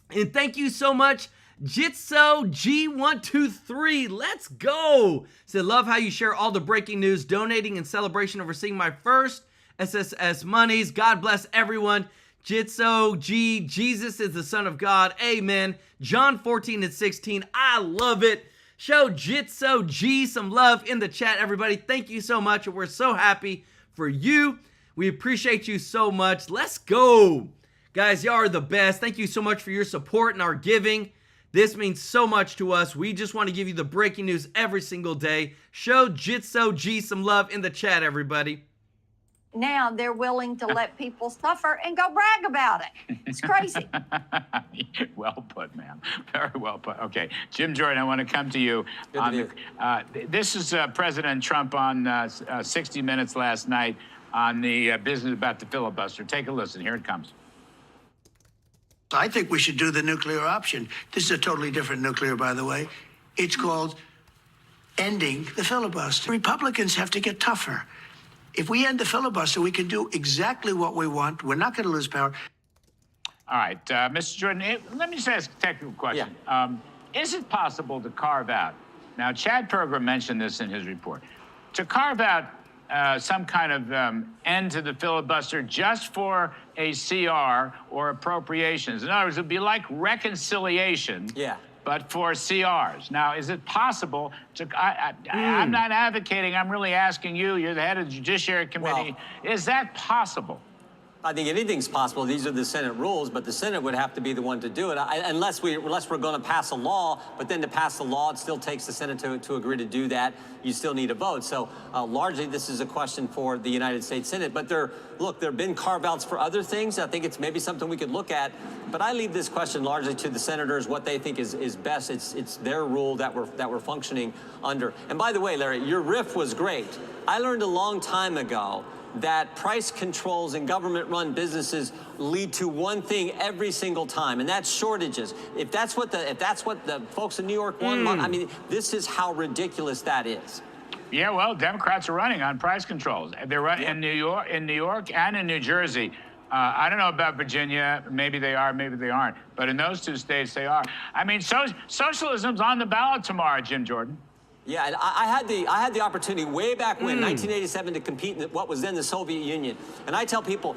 And thank you so much, Jitso G123. Let's go. Said, love how you share all the breaking news, donating in celebration of receiving my first SSS monies. God bless everyone. Jitso G, Jesus is the Son of God. Amen. John 14:16. I love it. Show Jitso G some love in the chat, everybody. Thank you so much. We're so happy for you. We appreciate you so much. Let's go. Guys, y'all are the best. Thank you so much for your support and our giving. This means so much to us. We just want to give you the breaking news every single day. Show Jitso G some love in the chat, everybody. Now they're willing to let people suffer and go brag about it. It's crazy. Well put, ma'am. Very well put. Okay, Jim Jordan, I want to come to you. This is President Trump on 60 Minutes last night on the business about the filibuster. Take a listen. Here it comes. I think we should do the nuclear option. This is a totally different nuclear, by the way. It's called ending the filibuster. Republicans have to get tougher. If we end the filibuster, we can do exactly what we want. We're not going to lose power. All right, Mr. Jordan, let me just ask a technical question. Yeah. Is it possible to carve out, now Chad Prager mentioned this in his report, to carve out some kind of end to the filibuster just for a CR or appropriations? In other words, it would be like reconciliation. Yeah. But for CRs. Now, is it possible to, I'm not advocating, I'm really asking you, you're the head of the Judiciary Committee, is that possible? I think anything's possible. These are the Senate rules, but the Senate would have to be the one to do it, unless we're going to pass a law. But then to pass the law, it still takes the Senate to agree to do that. You still need a vote. So largely, this is a question for the United States Senate. But there have been carve-outs for other things. I think it's maybe something we could look at. But I leave this question largely to the senators, what they think is best. It's their rule that we're functioning under. And by the way, Larry, your riff was great. I learned a long time ago that price controls in government-run businesses lead to one thing every single time, and that's shortages. If that's what the folks in New York want, I mean, this is how ridiculous that is. Yeah, well, Democrats are running on price controls. They're running in New York, and in New Jersey. I don't know about Virginia. Maybe they are, maybe they aren't. But in those two states, they are. I mean, socialism's on the ballot tomorrow, Jim Jordan. Yeah, and I had the opportunity way back when, 1987, to compete in what was then the Soviet Union. And I tell people,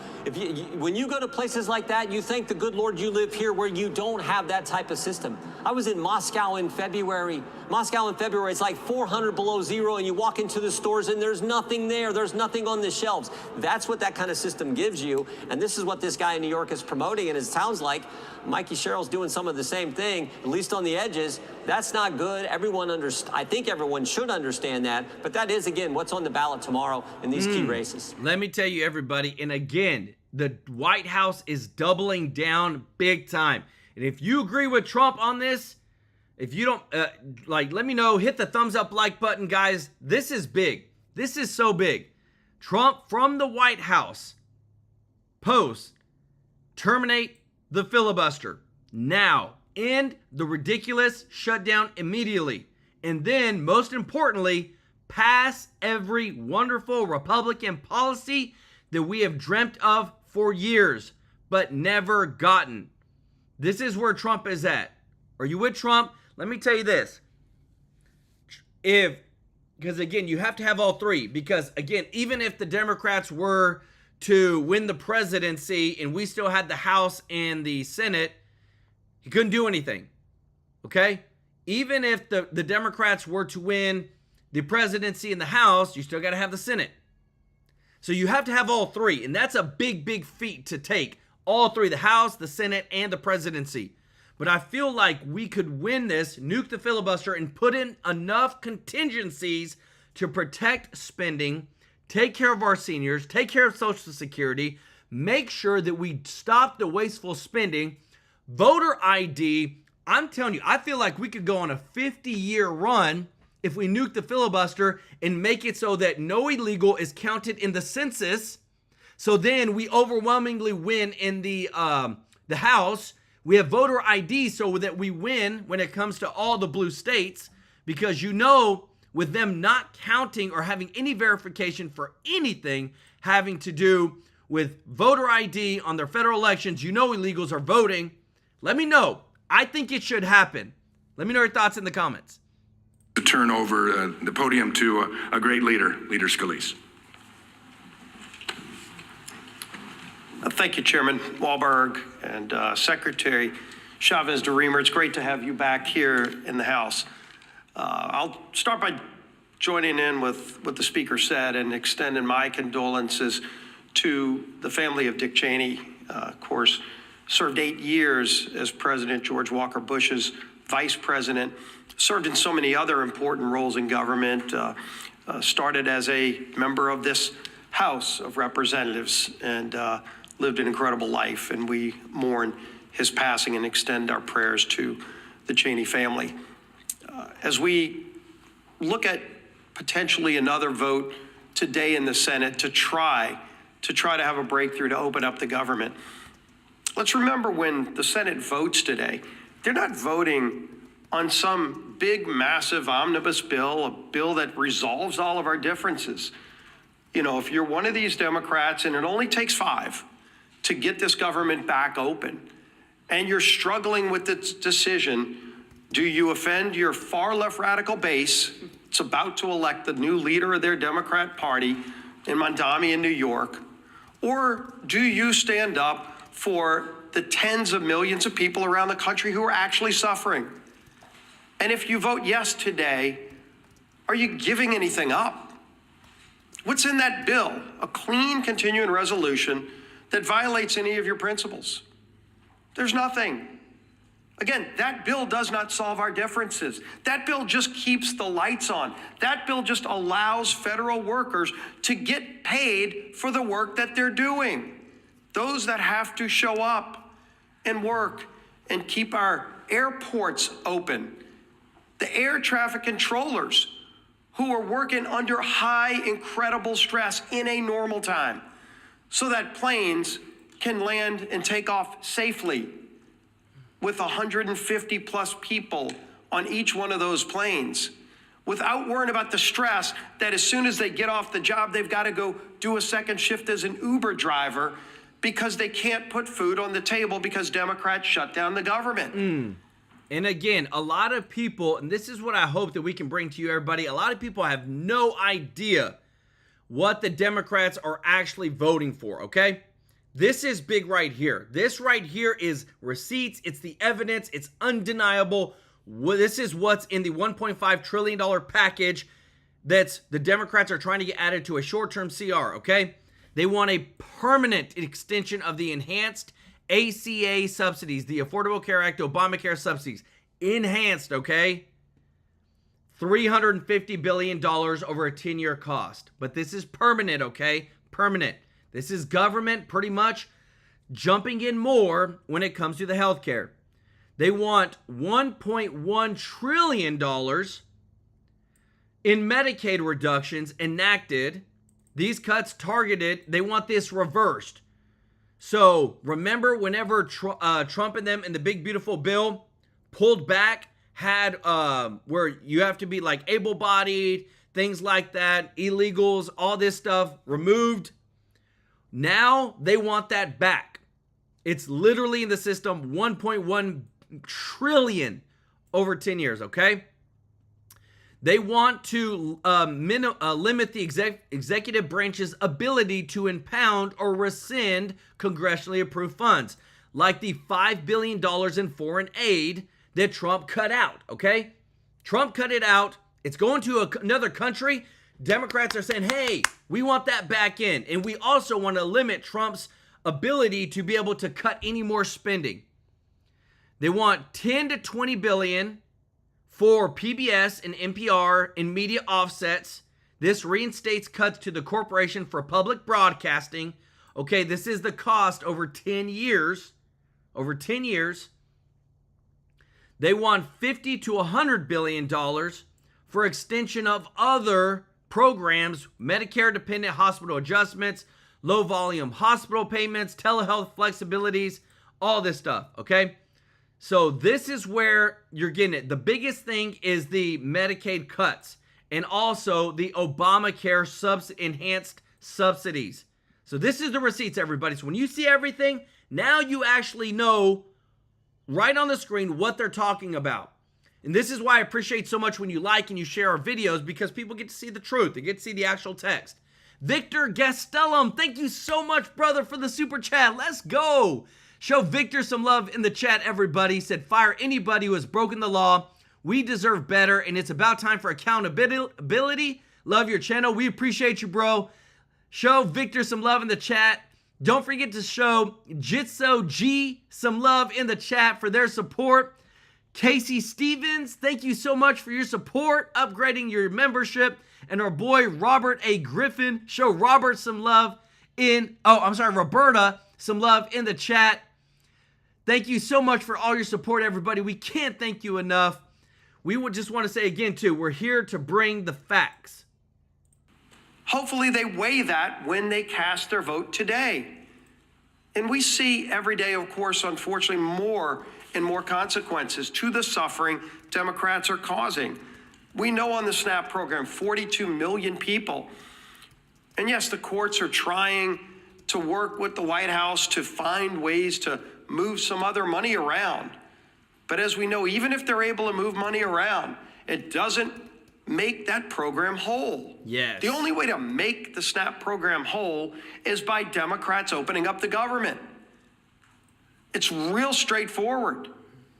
when you go to places like that, you thank the good Lord you live here where you don't have that type of system. I was in Moscow in February. It's like 400 below zero, and you walk into the stores and there's nothing there. There's nothing on the shelves. That's what that kind of system gives you. And this is what this guy in New York is promoting. And it sounds like Mikey Sherrill's doing some of the same thing, at least on the edges. That's not good. I think everyone should understand that. But that is, again, what's on the ballot tomorrow in these key races. Let me tell you, everybody, and again, the White House is doubling down big time. And if you agree with Trump on this, if you don't, let me know. Hit the thumbs up like button, guys. This is big. This is so big. Trump from the White House posts, terminate the filibuster now, end the ridiculous shutdown immediately, and then, most importantly, pass every wonderful Republican policy that we have dreamt of for years, but never gotten. This is where Trump is at. Are you with Trump? Let me tell you this. Because again, you have to have all three. Because again, even if the Democrats were to win the presidency and we still had the House and the Senate, he couldn't do anything. Okay? Even if the Democrats were to win the presidency in the House, you still got to have the Senate. So you have to have all three. And that's a big, big feat to take. All three, the House, the Senate, and the presidency. But I feel like we could win this, nuke the filibuster, and put in enough contingencies to protect spending, take care of our seniors, take care of Social Security, make sure that we stop the wasteful spending. Voter ID, I'm telling you, I feel like we could go on a 50-year run if we nuke the filibuster and make it so that no illegal is counted in the census. So then we overwhelmingly win in the House. We have voter ID so that we win when it comes to all the blue states, because you know, with them not counting or having any verification for anything having to do with voter ID on their federal elections, you know illegals are voting. Let me know. I think it should happen. Let me know your thoughts in the comments. To turn over the podium to a great leader, Leader Scalise. Thank you, Chairman Walberg and Secretary Chavez-DeRemer. It's great to have you back here in the House. I'll start by joining in with what the Speaker said and extending my condolences to the family of Dick Cheney. Of course, served 8 years as President George Walker Bush's vice president, served in so many other important roles in government, started as a member of this House of Representatives, and lived an incredible life, and we mourn his passing and extend our prayers to the Cheney family. As we look at potentially another vote today in the Senate to try to have a breakthrough to open up the government, let's remember when the Senate votes today, they're not voting on some big, massive omnibus bill, a bill that resolves all of our differences. You know, if you're one of these Democrats, and it only takes 5 to get this government back open, and you're struggling with this decision, do you offend your far left radical base? It's about to elect the new leader of their Democrat Party in Mondami in New York. Or do you stand up for the tens of millions of people around the country who are actually suffering? And if you vote yes today, are you giving anything up? What's in that bill? A clean continuing resolution that violates any of your principles? There's nothing. Again, that bill does not solve our differences. That bill just keeps the lights on. That bill just allows federal workers to get paid for the work that they're doing. Those that have to show up and work and keep our airports open. The air traffic controllers who are working under high, incredible stress in a normal time, so that planes can land and take off safely with 150 plus people on each one of those planes, without worrying about the stress that as soon as they get off the job, they've got to go do a second shift as an Uber driver because they can't put food on the table because Democrats shut down the government. And again, a lot of people, and this is what I hope that we can bring to you, everybody, a lot of people have no idea what the Democrats are actually voting for, okay? This is big right here. This right here is receipts. It's the evidence. It's undeniable. This is what's in the $1.5 trillion package that's the Democrats are trying to get added to a short-term CR, okay? They want a permanent extension of the enhanced ACA subsidies, the Affordable Care Act, Obamacare subsidies. Enhanced, okay? $350 billion over a 10-year cost. But this is permanent, okay? Permanent. This is government pretty much jumping in more when it comes to the health care. They want $1.1 trillion in Medicaid reductions enacted These cuts targeted, they want this reversed. So remember whenever Trump and them in the big beautiful bill pulled back, had where you have to be like able-bodied, things like that, illegals, all this stuff removed. Now they want that back. It's literally in the system, 1.1 trillion over 10 years, okay? They want to limit the executive branch's ability to impound or rescind congressionally approved funds, like the $5 billion in foreign aid that Trump cut out, okay? Trump cut it out. It's going to another country. Democrats are saying, hey, we want that back in. And we also want to limit Trump's ability to be able to cut any more spending. They want 10 to 20 billion for PBS and NPR and media offsets. This reinstates cuts to the Corporation for Public Broadcasting. Okay, this is the cost over 10 years. Over 10 years. They want $50 to $100 billion for extension of other programs, Medicare dependent hospital adjustments, low volume hospital payments, telehealth flexibilities, all this stuff, okay? So this is where you're getting it. The biggest thing is the Medicaid cuts and also the Obamacare enhanced subsidies. So this is the receipts, everybody. So when you see everything, now you actually know right on the screen what they're talking about. And this is why I appreciate so much when you like and you share our videos, because people get to see the truth. They get to see the actual text. Victor Gastelum, thank you so much, brother, for the super chat. Let's go. Show Victor some love in the chat, everybody. He said, fire anybody who has broken the law. We deserve better, and it's about time for accountability. Love your channel. We appreciate you, bro. Show Victor some love in the chat. Don't forget to show Jitso G some love in the chat for their support. Casey Stevens, thank you so much for your support, upgrading your membership. And our boy Robert A. Griffin, show Robert some love in, Roberta some love in the chat. Thank you so much for all your support, everybody. We can't thank you enough. We would just want to say again, too, we're here to bring the facts. Hopefully they weigh that when they cast their vote today. And we see every day, of course, unfortunately, more and more consequences to the suffering Democrats are causing. We know on the SNAP program, 42 million people. And yes, the courts are trying to work with the White House to find ways to move some other money around. But as we know, even if they're able to move money around, it doesn't make that program whole. Yes. The only way to make the SNAP program whole is by Democrats opening up the government. It's real straightforward.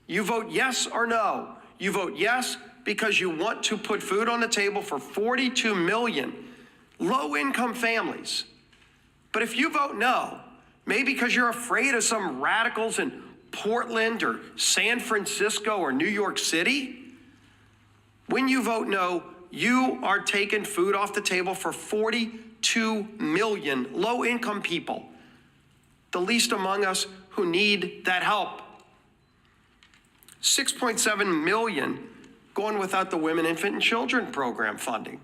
You vote yes or no. You vote yes because you want to put food on the table for 42 million low-income families. But if you vote no, maybe because you're afraid of some radicals in Portland or San Francisco or New York City, when you vote no, you are taking food off the table for 42 million low-income people, the least among us who need that help. 6.7 million going without the Women, Infant, and Children program funding.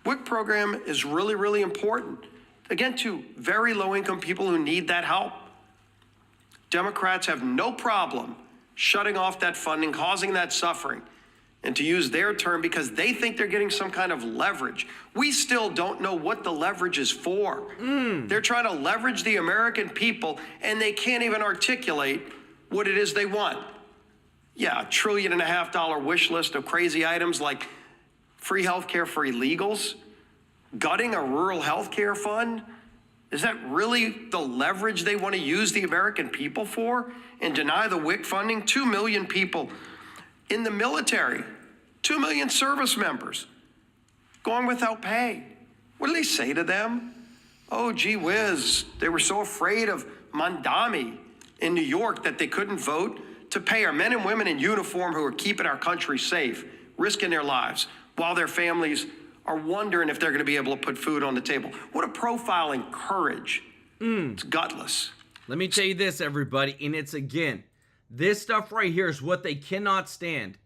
WIC program is really, really important, again, to very low-income people who need that help. Democrats have no problem shutting off that funding, causing that suffering, and to use their term, because they think they're getting some kind of leverage. We still don't know what the leverage is for. They're trying to leverage the American people, and they can't even articulate what it is they want. Yeah, $1.5 trillion wish list of crazy items like free health care for illegals, gutting a rural health care fund. Is that really the leverage they want to use the American people for, and deny the WIC funding? 2 million people in the military, 2 million service members going without pay. What do they say to them? Oh, gee whiz, they were so afraid of Mandami in New York that they couldn't vote to pay our men and women in uniform who are keeping our country safe, risking their lives, while their families are wondering if they're going to be able to put food on the table. What a profile in courage. It's gutless. Let me tell you this, everybody, and it's again, this stuff right here is what they cannot stand.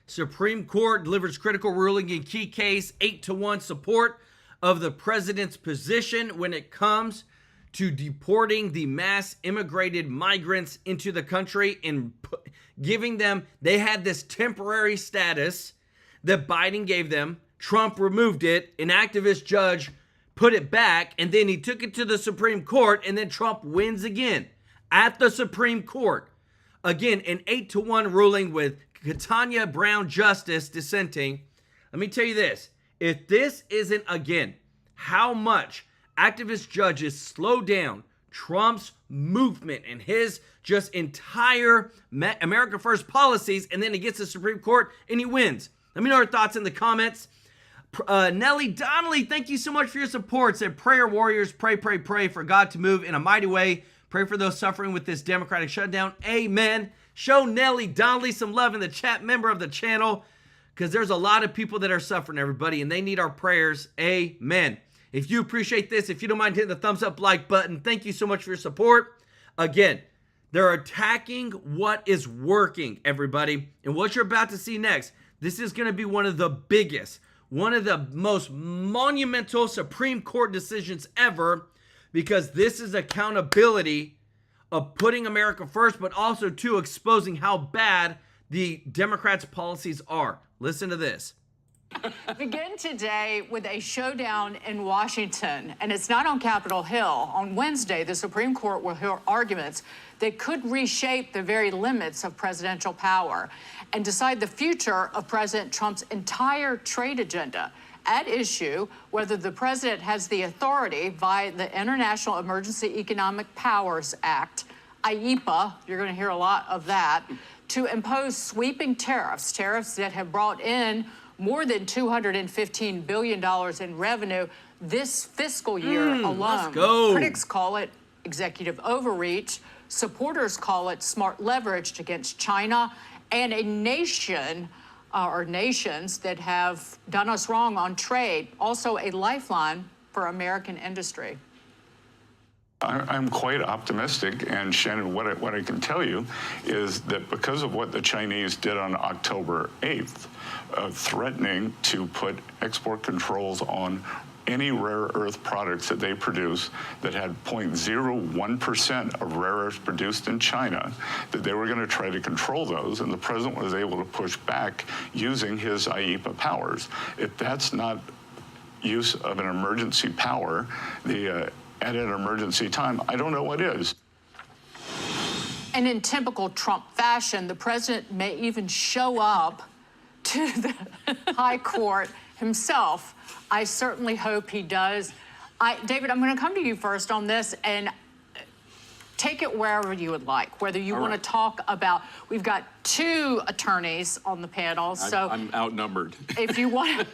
Supreme Court delivers critical ruling in key case, 8-1 support of the president's position when it comes to deporting the mass immigrated migrants into the country and giving them, they had this temporary status that Biden gave them. Trump removed it. An activist judge put it back, and then he took it to the Supreme Court, and then Trump wins again at the Supreme Court. Again, an 8-1 ruling with Ketanji Brown Justice dissenting. Let me tell you this. If this isn't, again, how much activist judges slow down Trump's movement and his just entire America First policies, and then he gets to the Supreme Court and he wins. Let me know your thoughts in the comments. Nellie Donnelly, thank you so much for your support. Said, prayer warriors, pray, pray, pray for God to move in a mighty way. Pray for those suffering with this Democratic shutdown. Amen. Show Nellie Donnelly some love in the chat, member of the channel, because there's a lot of people that are suffering, everybody, and they need our prayers. Amen. If you appreciate this, if you don't mind hitting the thumbs up like button, thank you so much for your support. Again, they're attacking what is working, everybody. And what you're about to see next, this is going to be one of the biggest, one of the most monumental Supreme Court decisions ever, because this is accountability of putting America first, but also, too, exposing how bad the Democrats' policies are. Listen to this. Begin today with a showdown in Washington, and it's not on Capitol Hill. On Wednesday, the Supreme Court will hear arguments that could reshape the very limits of presidential power and decide the future of President Trump's entire trade agenda. At issue, whether the president has the authority via the International Emergency Economic Powers Act, IEPA, you're going to hear a lot of that, to impose sweeping tariffs that have brought in more than $215 billion in revenue this fiscal year alone. Let's go. Critics call it executive overreach. Supporters call it smart leverage against China and a nation or nations that have done us wrong on trade. Also a lifeline for American industry. I'm quite optimistic, and Shannon, what I can tell you is that because of what the Chinese did on October 8th, threatening to put export controls on any rare earth products that they produce that had 0.01% of rare earths produced in China, that they were going to try to control those, and the president was able to push back using his IEPA powers. If that's not use of an emergency power, at an emergency time, I don't know what is. And in typical Trump fashion, the president may even show up to the high court himself. I certainly hope he does. David, I'm going to come to you first on this and take it wherever you would like, whether you want to talk about, we've got two attorneys on the panel, so I'm outnumbered. If you want,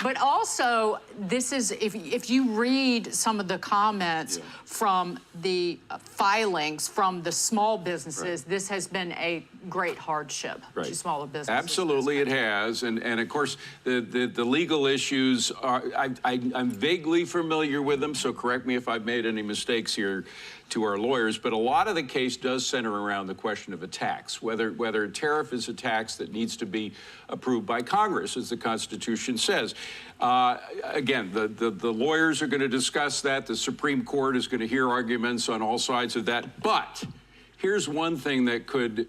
but also this is, if you read some of the comments from the filings from the small businesses, this has been a great hardship to smaller businesses. Absolutely, it has, and of course the legal issues are. I'm vaguely familiar with them, so correct me if I've made any mistakes here to our lawyers, but a lot of the case does center around the question of a tax, whether a tariff is a tax that needs to be approved by Congress, as the Constitution says. Again, the lawyers are going to discuss that. The Supreme Court is going to hear arguments on all sides of that. But here's one thing that could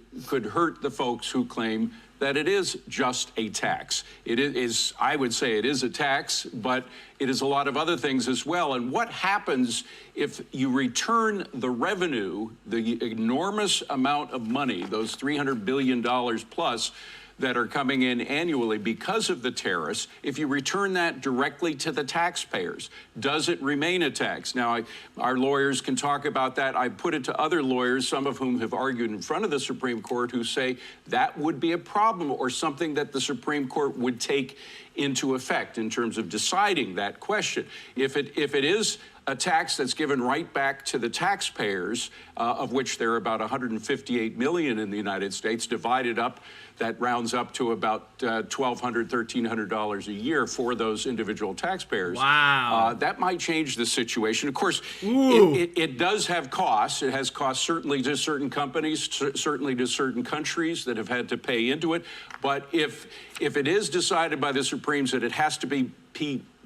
hurt the folks who claim that it is just a tax. It is, I would say it is a tax, but it is a lot of other things as well. And what happens if you return the revenue, the enormous amount of money, those $300 billion plus that are coming in annually because of the tariffs, if you return that directly to the taxpayers, does it remain a tax? Now, our lawyers can talk about that. I put it to other lawyers, some of whom have argued in front of the Supreme Court, who say that would be a problem or something that the Supreme Court would take into effect in terms of deciding that question. If it is a tax that's given right back to the taxpayers, of which there are about 158 million in the United States, divided up, that rounds up to about $1,200, $1,300 a year for those individual taxpayers. Wow. That might change the situation. Of course, it does have costs. It has costs certainly to certain companies, certainly to certain countries that have had to pay into it. But if it is decided by the Supremes that it has to be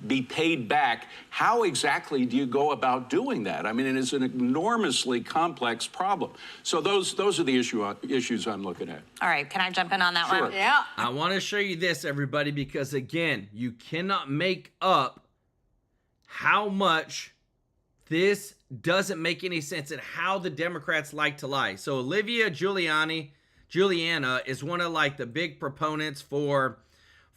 be paid back. How exactly do you go about doing that? I mean, it is an enormously complex problem. So those are the issues I'm looking at. All right, can I jump in on that Sure. one? Yeah. I want to show you this, everybody, because again, you cannot make up how much this doesn't make any sense and how the Democrats like to lie. So Olivia Giuliana is one of like the big proponents for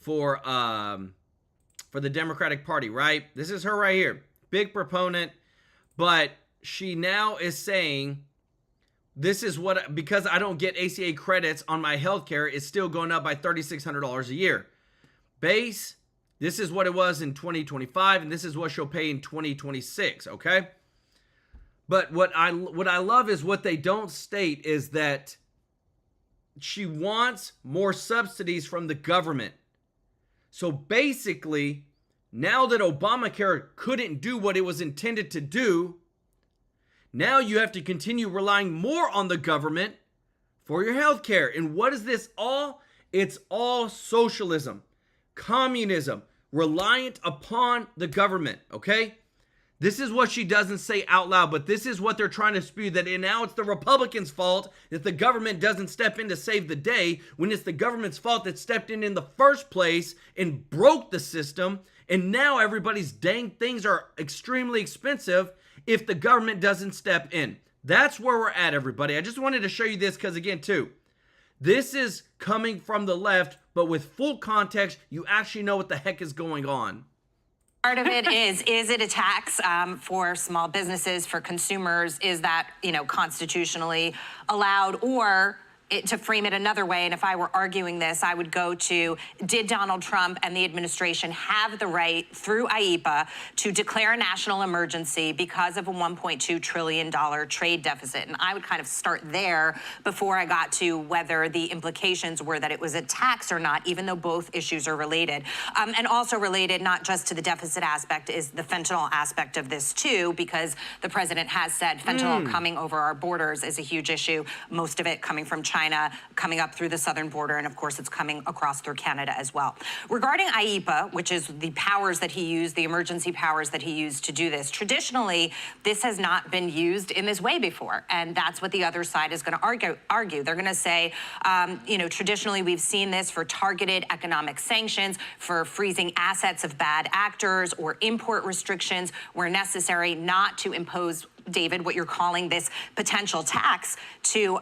the Democratic Party, right? This is her right here, big proponent, but she now is saying this is what, because I don't get ACA credits on my health care, it's still going up by $3,600 a year. Base, this is what it was in 2025, and this is what she'll pay in 2026, okay? But what I love is what they don't state is that she wants more subsidies from the government. So basically, now that Obamacare couldn't do what it was intended to do, now you have to continue relying more on the government for your health care. And what is this all? It's all socialism, communism, reliant upon the government, okay? This is what she doesn't say out loud, but this is what they're trying to spew, that now it's the Republicans' fault that the government doesn't step in to save the day, when it's the government's fault that stepped in the first place and broke the system, and now everybody's dang things are extremely expensive if the government doesn't step in. That's where we're at, everybody. I just wanted to show you this because, again, too, this is coming from the left, but with full context, you actually know what the heck is going on. Part of it is it a tax for small businesses, for consumers? Is that, constitutionally allowed? Or to frame it another way, and if I were arguing this, I would go to, did Donald Trump and the administration have the right through IEPA to declare a national emergency because of a $1.2 trillion trade deficit? And I would kind of start there before I got to whether the implications were that it was a tax or not, even though both issues are related. And also related, not just to the deficit aspect, is the fentanyl aspect of this too, because the president has said fentanyl coming over our borders is a huge issue, most of it coming from China, coming up through the southern border, and of course it's coming across through Canada as well. Regarding IEPA, which is the powers that he used, the emergency powers that he used to do this, traditionally this has not been used in this way before, and that's what the other side is going to argue. They're going to say, traditionally we've seen this for targeted economic sanctions, for freezing assets of bad actors, or import restrictions where necessary, not to impose, David, what you're calling this potential tax to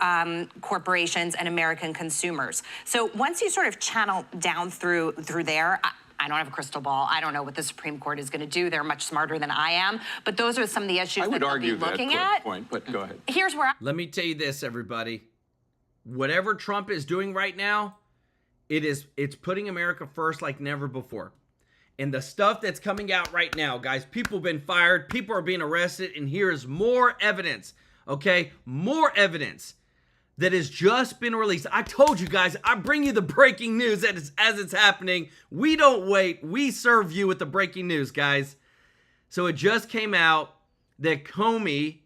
corporations and American consumers. So once you sort of channel down through there, I don't have a crystal ball. I don't know what the Supreme Court is going to do. They're much smarter than I am. But those are some of the issues that they'll be looking at. Point, but go ahead. Here's where Let me tell you this, everybody. Whatever Trump is doing right now, it's putting America first like never before. And the stuff that's coming out right now, guys, people have been fired, people are being arrested, and here is more evidence, okay? More evidence that has just been released. I told you guys, I bring you the breaking news as it's happening. We don't wait, we serve you with the breaking news, guys. So it just came out that Comey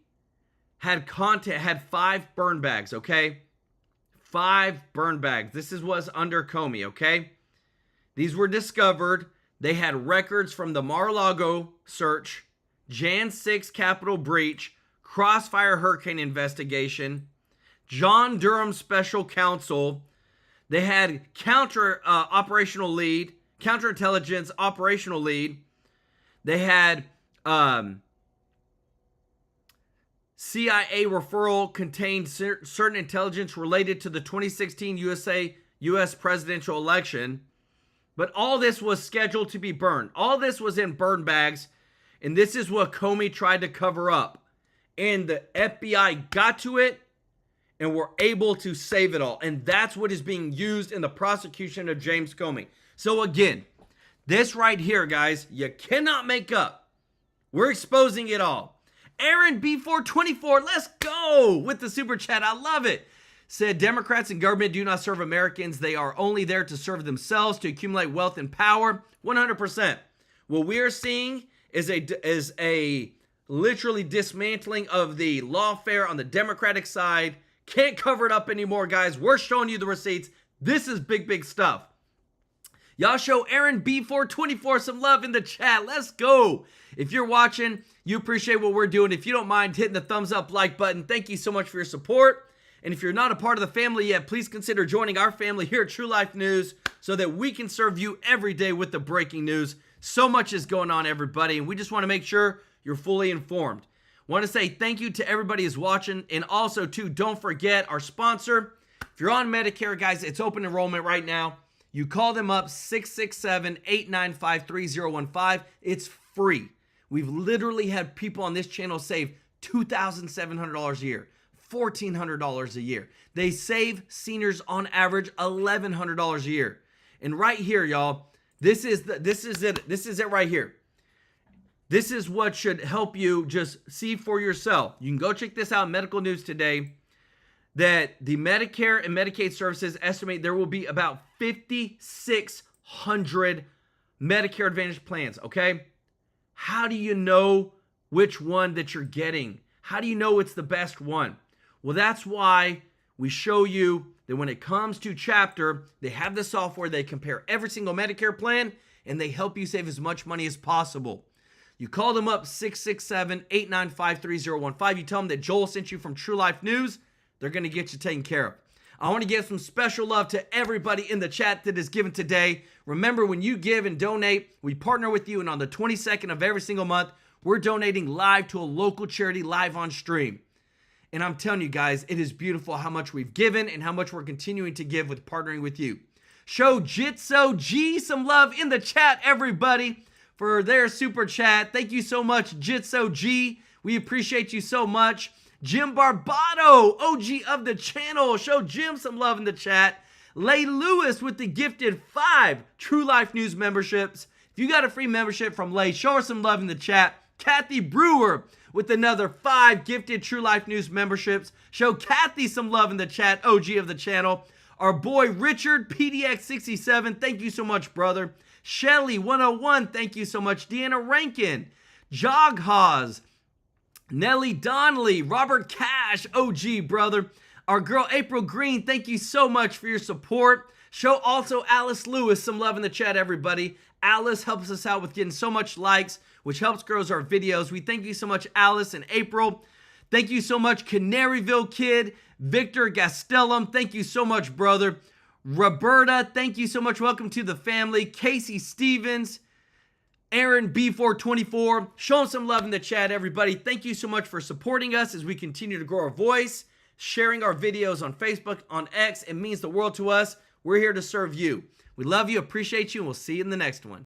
had 5 burn bags, okay? 5 burn bags. This was under Comey, okay? These were discovered. They had records from the Mar-a-Lago search, Jan 6 Capitol breach, Crossfire Hurricane investigation, John Durham special counsel. They had counterintelligence operational lead. They had CIA referral contained certain intelligence related to the 2016 U.S. presidential election. But all this was scheduled to be burned. All this was in burn bags. And this is what Comey tried to cover up. And the FBI got to it and were able to save it all. And that's what is being used in the prosecution of James Comey. So again, this right here, guys, you cannot make up. We're exposing it all. Aaron B424, let's go with the super chat. I love it. Said Democrats and government do not serve Americans. They are only there to serve themselves, to accumulate wealth and power. 100%. What we are seeing is a literally dismantling of the lawfare on the Democratic side. Can't cover it up anymore, guys. We're showing you the receipts. This is big, big stuff. Y'all show Aaron B424 some love in the chat. Let's go. If you're watching, you appreciate what we're doing. If you don't mind hitting the thumbs up like button, thank you so much for your support. And if you're not a part of the family yet, please consider joining our family here at TrueLife News so that we can serve you every day with the breaking news. So much is going on, everybody, and we just want to make sure you're fully informed. Want to say thank you to everybody who's watching, and also, too, don't forget our sponsor. If you're on Medicare, guys, it's open enrollment right now. You call them up, 667-895-3015. It's free. We've literally had people on this channel save $2,700 a year, $1,400 a year. They save seniors on average $1,100 a year. And right here, y'all, this is it right here. This is what should help you just see for yourself. You can go check this out in Medical News today, that the Medicare and Medicaid services estimate there will be about 5,600 Medicare Advantage plans, okay? How do you know which one that you're getting? How do you know it's the best one? Well, that's why we show you that when it comes to Chapter, they have the software, they compare every single Medicare plan, and they help you save as much money as possible. You call them up, 667-895-3015. You tell them that Joel sent you from TrueLife News. They're going to get you taken care of. I want to give some special love to everybody in the chat that is given today. Remember, when you give and donate, we partner with you, and on the 22nd of every single month, we're donating live to a local charity live on stream. And I'm telling you guys, it is beautiful how much we've given and how much we're continuing to give with partnering with you. Show Jitso G some love in the chat, everybody, for their super chat. Thank you so much, Jitso G. We appreciate you so much. Jim Barbato, OG of the channel. Show Jim some love in the chat. Lay Lewis with the gifted 5 TrueLife News memberships. If you got a free membership from Lay, show her some love in the chat. Kathy Brewer with another 5 gifted TrueLife News memberships. Show Kathy some love in the chat, OG of the channel. Our boy Richard, PDX67, thank you so much, brother. Shelly 101, thank you so much. Deanna Rankin, Jog Haas, Nellie Donnelly, Robert Cash, OG, brother. Our girl April Green, thank you so much for your support. Show also Alice Lewis some love in the chat, everybody. Alice helps us out with getting so much likes, which helps grows our videos. We thank you so much, Alice and April. Thank you so much, Canaryville Kid, Victor Gastelum. Thank you so much, brother. Roberta, thank you so much. Welcome to the family. Casey Stevens, Aaron B424. Show them some love in the chat, everybody. Thank you so much for supporting us as we continue to grow our voice. Sharing our videos on Facebook, on X. It means the world to us. We're here to serve you. We love you, appreciate you, and we'll see you in the next one.